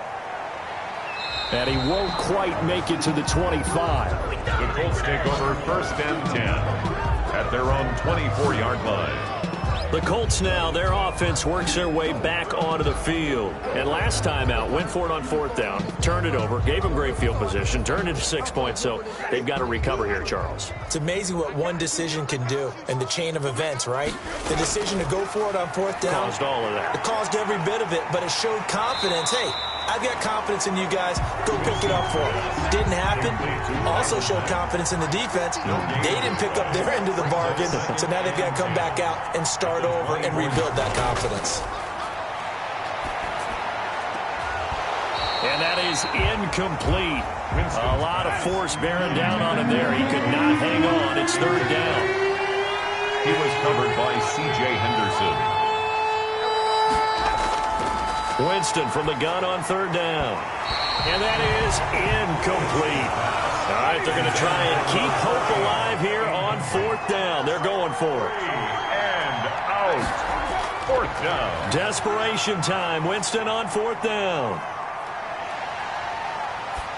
[SPEAKER 2] And he won't quite make it to the 25.
[SPEAKER 1] The Colts take over 1st and 10. At their own 24-yard line.
[SPEAKER 2] The Colts now, their offense works their way back onto the field. And last time out, went for it on 4th down, turned it over, gave them great field position, turned it to 6 points, so they've got to recover here, Charles.
[SPEAKER 3] It's amazing what one decision can do in the chain of events, right? The decision to go for it on 4th down.
[SPEAKER 2] Caused all of that.
[SPEAKER 3] It caused every bit of it, but it showed confidence. Hey, I've got confidence in you guys. Go pick it up for me. Didn't happen. Also showed confidence in the defense. They didn't pick up their end of the bargain, so now they've got to come back out and start over and rebuild that confidence.
[SPEAKER 2] And that is incomplete. A lot of force bearing down on him there. He could not hang on. It's third down.
[SPEAKER 1] He was covered by C.J. Henderson.
[SPEAKER 2] Winston from the gun on third down. And that is incomplete. All right, they're going to try and keep hope alive here on fourth down. They're going for it.
[SPEAKER 1] And out. Fourth down.
[SPEAKER 2] Desperation time. Winston on fourth down.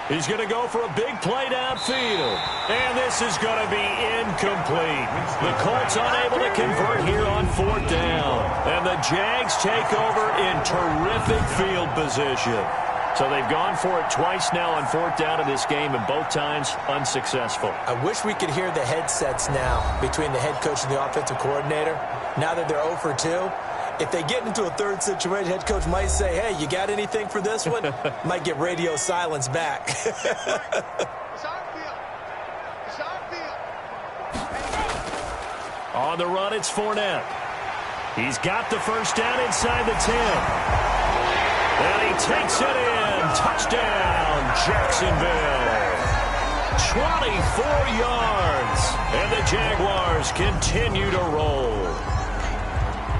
[SPEAKER 2] He's going to go for a big play downfield. And this is going to be incomplete. The Colts unable to convert here on fourth down. And the Jags take over in terrific field position. So they've gone for it twice now on fourth down in this game, and both times unsuccessful.
[SPEAKER 3] I wish we could hear the headsets now between the head coach and the offensive coordinator. Now that they're 0 for 2. If they get into a third situation, head coach might say, hey, you got anything for this one? Might get radio silence back.
[SPEAKER 2] On the run, it's Fournette. He's got the first down inside the 10. And he takes it in. Touchdown, Jacksonville. 24 yards. And the Jaguars continue to roll.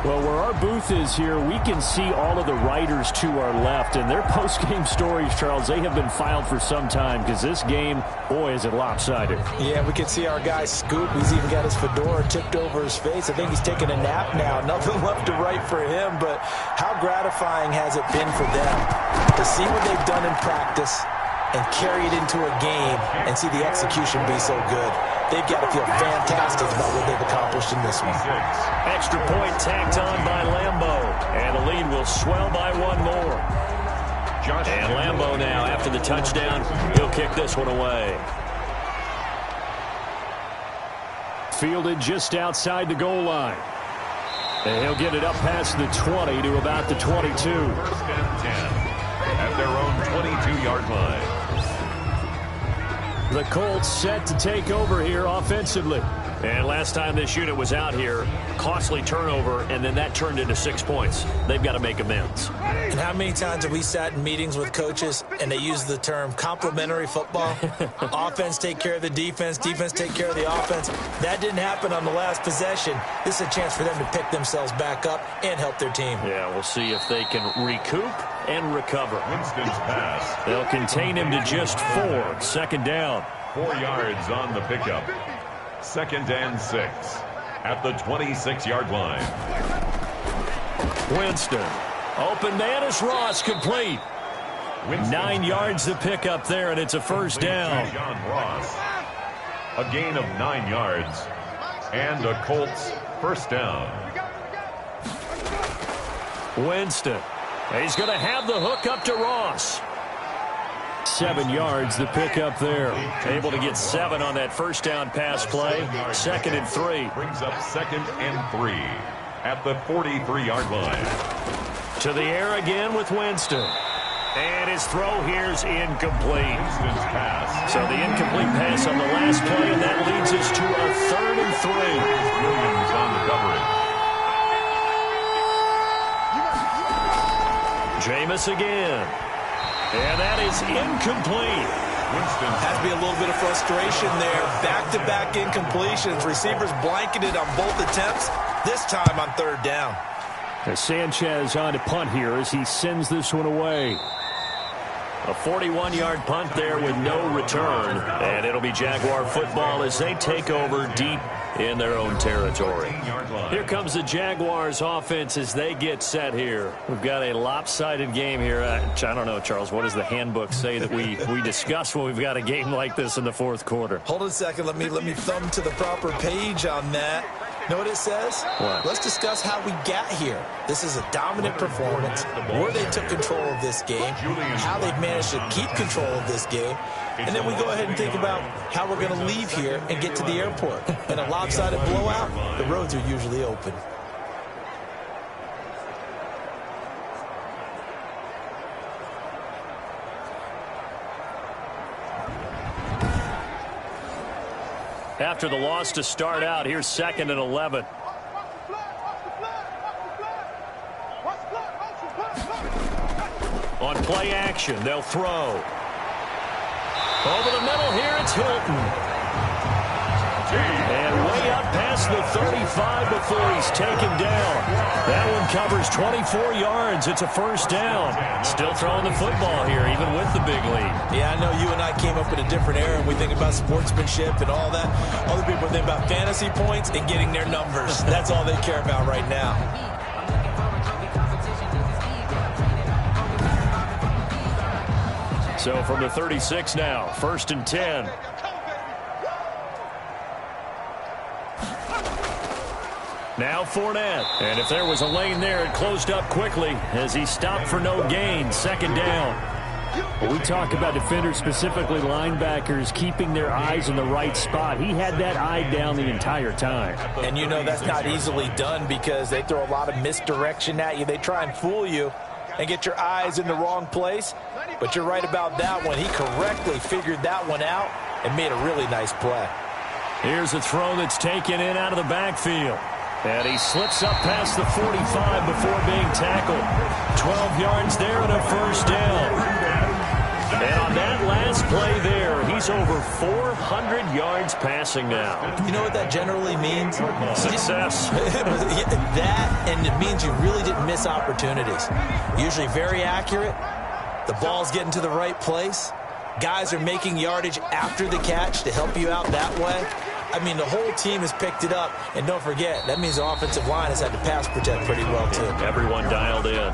[SPEAKER 6] Well, where our booth is here, we can see all of the writers to our left. And their post-game stories, Charles, they have been filed for some time because this game, boy, is it lopsided.
[SPEAKER 3] Yeah, we can see our guy Scoop. He's even got his fedora tipped over his face. I think he's taking a nap now. Nothing left to write for him. But how gratifying has it been for them to see what they've done in practice and carry it into a game and see the execution be so good. They've got to feel fantastic about what they've accomplished in this one.
[SPEAKER 2] Extra point tacked on by Lambeau. And the lead will swell by one more. And Lambeau now, after the touchdown, he'll kick this one away.
[SPEAKER 6] Fielded just outside the goal line. And he'll get it up past the 20 to about the 22.
[SPEAKER 1] First and 10 at their own 22-yard line.
[SPEAKER 6] The Colts set to take over here offensively.
[SPEAKER 2] And last time this unit was out here, costly turnover, and then that turned into 6 points. They've got to make amends.
[SPEAKER 3] And how many times have we sat in meetings with coaches and they use the term complementary football? Offense take care of the defense, defense take care of the offense. That didn't happen on the last possession. This is a chance for them to pick themselves back up and help their team.
[SPEAKER 2] Yeah, we'll see if they can recoup and recover.
[SPEAKER 1] Winston's pass.
[SPEAKER 2] They'll contain him to just 4. Second down.
[SPEAKER 1] 4 yards on the pickup. Second and 6 at the 26-yard line.
[SPEAKER 2] Winston. Open man is Ross, complete. 9 yards to pick up there, and it's a first down.
[SPEAKER 1] John Ross. A gain of 9 yards. And a Colts first down.
[SPEAKER 2] Winston. He's going to have the hook up to Ross.
[SPEAKER 6] 7 yards to pick up there.
[SPEAKER 2] Able to get 7 on that first down pass play. Second and 3.
[SPEAKER 1] Brings up second and 3 at the 43-yard line.
[SPEAKER 2] To the air again with Winston. And his throw here's incomplete.
[SPEAKER 1] Winston's pass.
[SPEAKER 2] So the incomplete pass on the last play, and that leads us to a 3rd and 3.
[SPEAKER 1] Williams on the coverage.
[SPEAKER 2] Jameis again. And that is incomplete.
[SPEAKER 1] Winston
[SPEAKER 3] Has to be a little bit of frustration there. Back-to-back incompletions. Receivers blanketed on both attempts. This time on 3rd down.
[SPEAKER 6] Sanchez on to punt here as he sends this one away.
[SPEAKER 2] A 41-yard punt there with no return. And it'll be Jaguar football as they take over deep in their own territory. Here comes the Jaguars offense as they get set here. We've got a lopsided game here. I don't know, Charles, what does the handbook say that we discuss when we've got a game like this in the fourth quarter?
[SPEAKER 3] Hold on a second. Let me thumb to the proper page on that. Know what it says?
[SPEAKER 2] What?
[SPEAKER 3] Let's discuss how we got here. This is a dominant performance, where they took control of this game, how they've managed to keep control of this game, and then we go ahead and think about how we're going to leave here and get to the airport. In a lopsided blowout, the roads are usually open.
[SPEAKER 2] After the loss to start out, here's 2nd and 11. On play action, they'll throw. Over the middle here, it's Hilton. And way up past the 35 before he's taken down. That one covers 24 yards. It's a first down. Still throwing the football here, even with the big lead.
[SPEAKER 3] Yeah, I know you and I came up in a different era, and we think about sportsmanship and all that. Other people think about fantasy points and getting their numbers. That's all they care about right now.
[SPEAKER 2] So from the 36 now, 1st and 10. Now Fournette. And if there was a lane there, it closed up quickly as he stopped for no gain. 2nd down.
[SPEAKER 6] Well, we talk about defenders, specifically linebackers, keeping their eyes in the right spot. He had that eye down the entire time.
[SPEAKER 3] And you know that's not easily done because they throw a lot of misdirection at you. They try and fool you and get your eyes in the wrong place. But you're right about that one. He correctly figured that one out and made a really nice play.
[SPEAKER 2] Here's a throw that's taken in out of the backfield. And he slips up past the 45 before being tackled. 12 yards there and a first down. And on that last play there, he's over 400 yards passing now.
[SPEAKER 3] You know what that generally means?
[SPEAKER 2] Success.
[SPEAKER 3] That, and it means you really didn't miss opportunities. Usually very accurate. The ball's getting to the right place. Guys are making yardage after the catch to help you out that way. I mean, the whole team has picked it up. And don't forget, that means the offensive line has had to pass protect pretty well, too.
[SPEAKER 2] Everyone dialed in.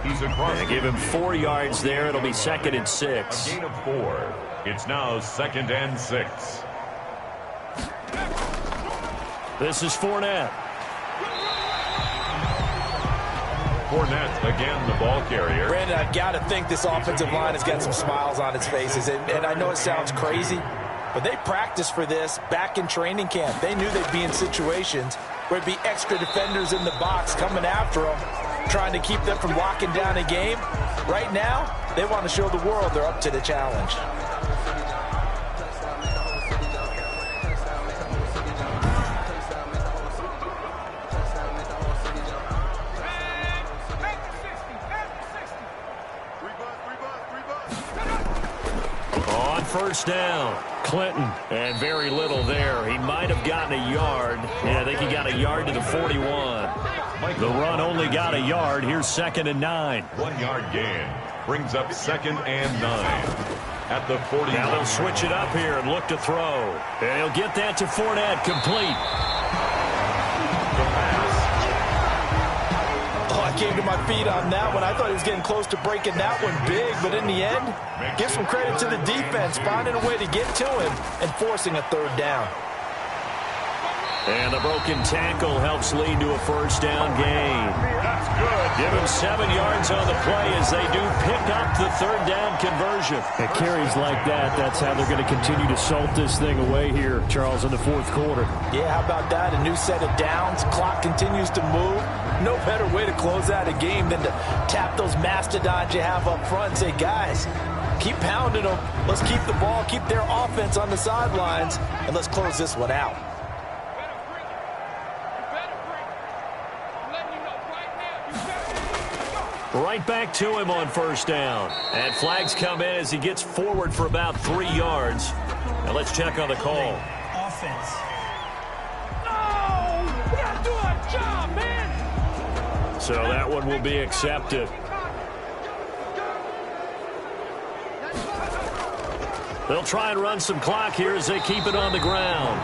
[SPEAKER 1] He's across.
[SPEAKER 2] And give him 4 yards there. It'll be 2nd and 6.
[SPEAKER 1] A gain of 4. It's now 2nd and 6.
[SPEAKER 2] This is Fournette.
[SPEAKER 1] Fournette, again, the ball carrier.
[SPEAKER 3] Brandon, I've got to think this offensive line has got some smiles on its faces. And I know it sounds crazy, but they practiced for this back in training camp. They knew they'd be in situations where it'd be extra defenders in the box coming after them, trying to keep them from locking down a game. Right now, they want to show the world they're up to the challenge.
[SPEAKER 2] On first down, Clinton, and very little there. He might have gotten a yard. Yeah, I think he got a yard to the 41. The run only got a yard. Here's 2nd and 9.
[SPEAKER 1] 1 yard gain brings up 2nd and 9 at the 40.
[SPEAKER 2] Now they'll switch it up here and look to throw. And he'll get that to Fournette, complete.
[SPEAKER 1] The pass.
[SPEAKER 3] Oh, I came to my feet on that one. I thought he was getting close to breaking that one big, but in the end, give some credit to the defense, finding a way to get to him and forcing a 3rd down.
[SPEAKER 2] And the broken tackle helps lead to a first down gain.
[SPEAKER 1] That's good.
[SPEAKER 2] Give him 7 yards on the play as they do pick up the 3rd down conversion.
[SPEAKER 6] It carries like that. That's how they're going to continue to salt this thing away here, Charles, in the 4th quarter.
[SPEAKER 3] Yeah, how about that? A new set of downs. Clock continues to move. No better way to close out a game than to tap those mastodons you have up front and say, guys, keep pounding them. Let's keep the ball, keep their offense on the sidelines, and let's close this one out.
[SPEAKER 2] Right back to him on first down. And flags come in as he gets forward for about 3 yards. Now let's check on the call.
[SPEAKER 4] Offense. No! We gotta do our job, man!
[SPEAKER 2] So that one will be accepted. They'll try and run some clock here as they keep it on the ground.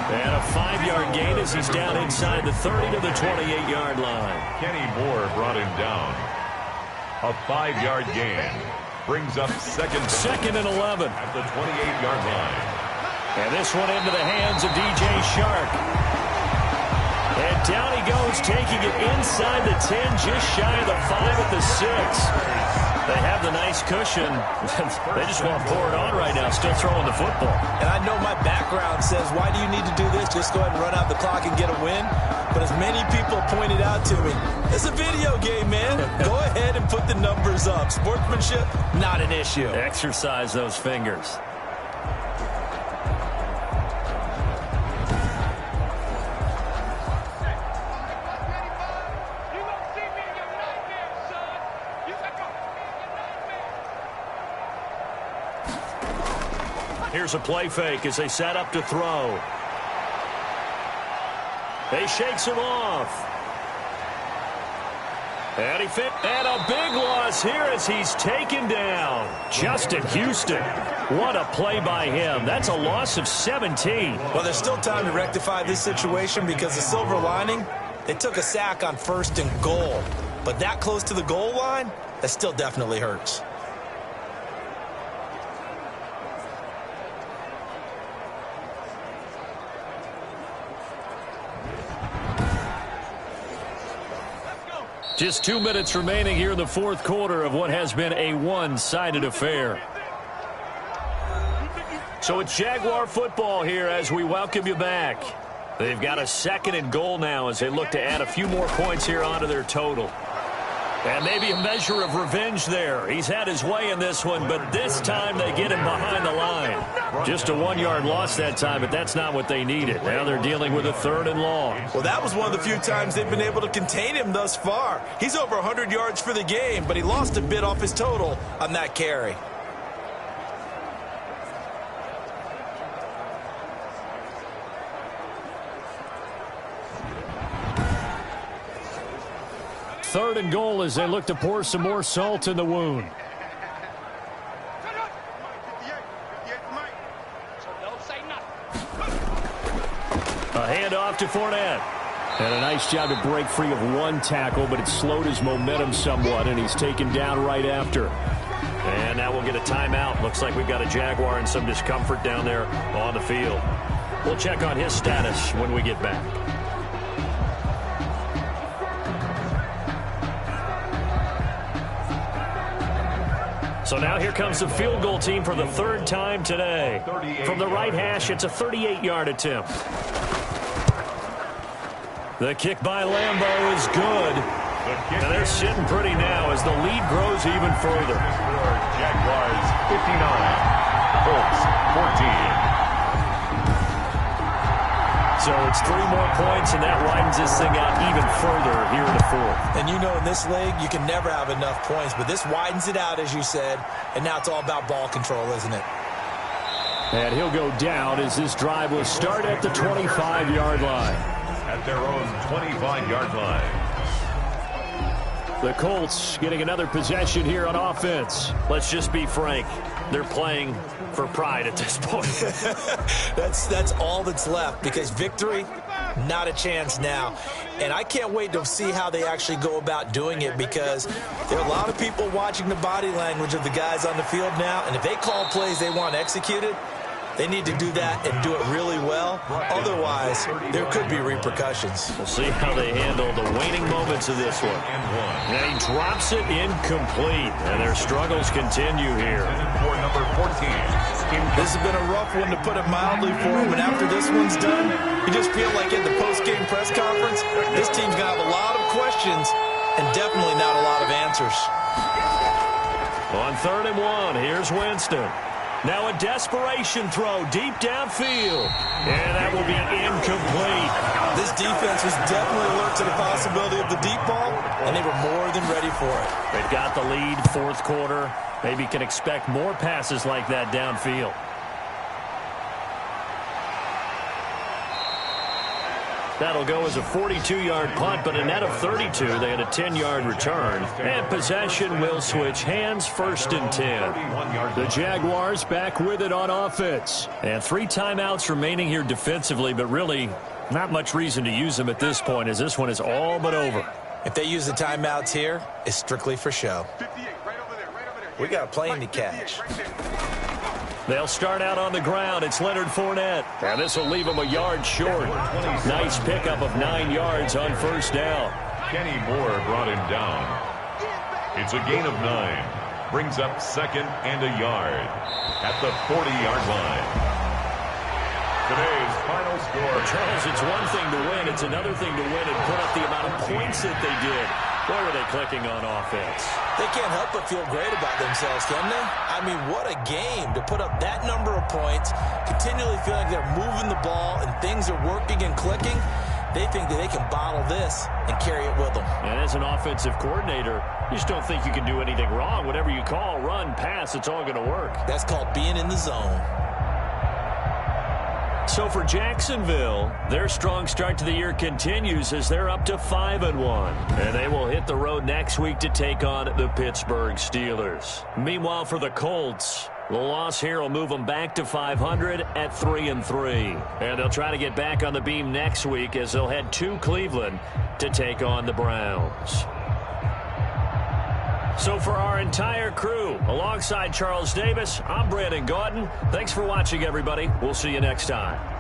[SPEAKER 2] And a 5-yard gain as he's down inside the 30 to the 28-yard line.
[SPEAKER 1] Kenny Moore brought him down. A 5-yard gain brings up 2nd
[SPEAKER 2] and 11
[SPEAKER 1] at the 28-yard line.
[SPEAKER 2] And this one into the hands of DJ Shark. And down he goes, taking it inside the 10, just shy of the 5 at the 6. They have the nice cushion. They just want to pour it on right now, still throwing the football.
[SPEAKER 3] And I know my background says, why do you need to do this? Just go ahead and run out the clock and get a win. But as many people pointed out to me, it's a video game, man. Go ahead and put the numbers up. Sportsmanship, not an issue.
[SPEAKER 2] Exercise those fingers. Here's a play fake as they set up to throw. He shakes him off. And he fit. And a big loss here as he's taken down. Justin Houston. What a play by him. That's a loss of 17.
[SPEAKER 3] Well, there's still time to rectify this situation because the silver lining, they took a sack on 1st and goal. But that close to the goal line, that still definitely hurts.
[SPEAKER 2] Just 2 minutes remaining here in the fourth quarter of what has been a one-sided affair. So it's Jaguar football here as we welcome you back. They've got a 2nd and goal now as they look to add a few more points here onto their total. And maybe a measure of revenge there. He's had his way in this one, but this time they get him behind the line. Just a 1-yard loss that time, but that's not what they needed. Now they're dealing with a 3rd and long.
[SPEAKER 3] Well, that was one of the few times they've been able to contain him thus far. He's over 100 yards for the game, but he lost a bit off his total on that carry.
[SPEAKER 2] Third and goal as they look to pour some more salt in the wound. A handoff to Fournette. And a nice job to break free of one tackle, but it slowed his momentum somewhat, and he's taken down right after. And now we'll get a timeout. Looks like we've got a Jaguar in some discomfort down there on the field. We'll check on his status when we get back. So now here comes the field goal team for the 3rd time today. From the right hash, it's a 38-yard attempt. The kick by Lambeau is good. And they're sitting pretty now as the lead grows even further.
[SPEAKER 1] Jaguars 59, Colts 14.
[SPEAKER 2] So it's 3 more points, and that widens this thing out even further here in the 4th.
[SPEAKER 3] And you know in this league, you can never have enough points, but this widens it out, as you said, and now it's all about ball control, isn't it?
[SPEAKER 6] And he'll go down as this drive will start at the 25-yard line.
[SPEAKER 1] At their own 25-yard line.
[SPEAKER 6] The Colts getting another possession here on offense.
[SPEAKER 2] Let's just be frank. They're playing for pride at this point.
[SPEAKER 3] That's all that's left because victory, not a chance now. And I can't wait to see how they actually go about doing it because there are a lot of people watching the body language of the guys on the field now. And if they call plays they want executed, they need to do that and do it really well. Otherwise, there could be repercussions.
[SPEAKER 2] We'll see how they handle the waning moments of this one. And he drops it incomplete. And their struggles continue here.
[SPEAKER 1] For number 14.
[SPEAKER 3] This has been a rough one to put it mildly for him. And after this one's done, you just feel like at the post-game press conference, this team's going to have a lot of questions and definitely not a lot of answers.
[SPEAKER 2] On 3rd and 1, here's Winston. Now a desperation throw deep downfield. And that will be incomplete.
[SPEAKER 3] This defense was definitely alert to the possibility of the deep ball, and they were more than ready for it.
[SPEAKER 2] They've got the lead, 4th quarter. Maybe can expect more passes like that downfield. That'll go as a 42-yard punt, but a net of 32. They had a 10-yard return. And possession will switch hands, 1st and 10.
[SPEAKER 6] The Jaguars back with it on offense.
[SPEAKER 2] And 3 timeouts remaining here defensively, but really not much reason to use them at this point as this one is all but over.
[SPEAKER 3] If they use the timeouts here, it's strictly for show. We got a plane to catch.
[SPEAKER 2] They'll start out on the ground. It's Leonard Fournette. And this will leave him a yard short. Nice pickup of 9 yards on 1st down.
[SPEAKER 1] Kenny Moore brought him down. It's a gain of 9. Brings up 2nd and a yard at the 40-yard line. Today's final score.
[SPEAKER 2] Charles, it's one thing to win. It's another thing to win and put up the amount of points that they did. Boy, were they clicking on offense.
[SPEAKER 3] They can't help but feel great about themselves, can they? I mean, what a game to put up that number of points, continually feel like they're moving the ball and things are working and clicking. They think that they can bottle this and carry it with them.
[SPEAKER 2] And as an offensive coordinator, you just don't think you can do anything wrong. Whatever you call, run, pass, it's all going to work.
[SPEAKER 3] That's called being in the zone.
[SPEAKER 2] So for Jacksonville, their strong start to the year continues as they're up to 5-1. And they will hit the road next week to take on the Pittsburgh Steelers. Meanwhile, for the Colts, the loss here will move them back to 500 at 3-3. And they'll try to get back on the beam next week as they'll head to Cleveland to take on the Browns. So for our entire crew, alongside Charles Davis, I'm Brandon Gautin. Thanks for watching, everybody. We'll see you next time.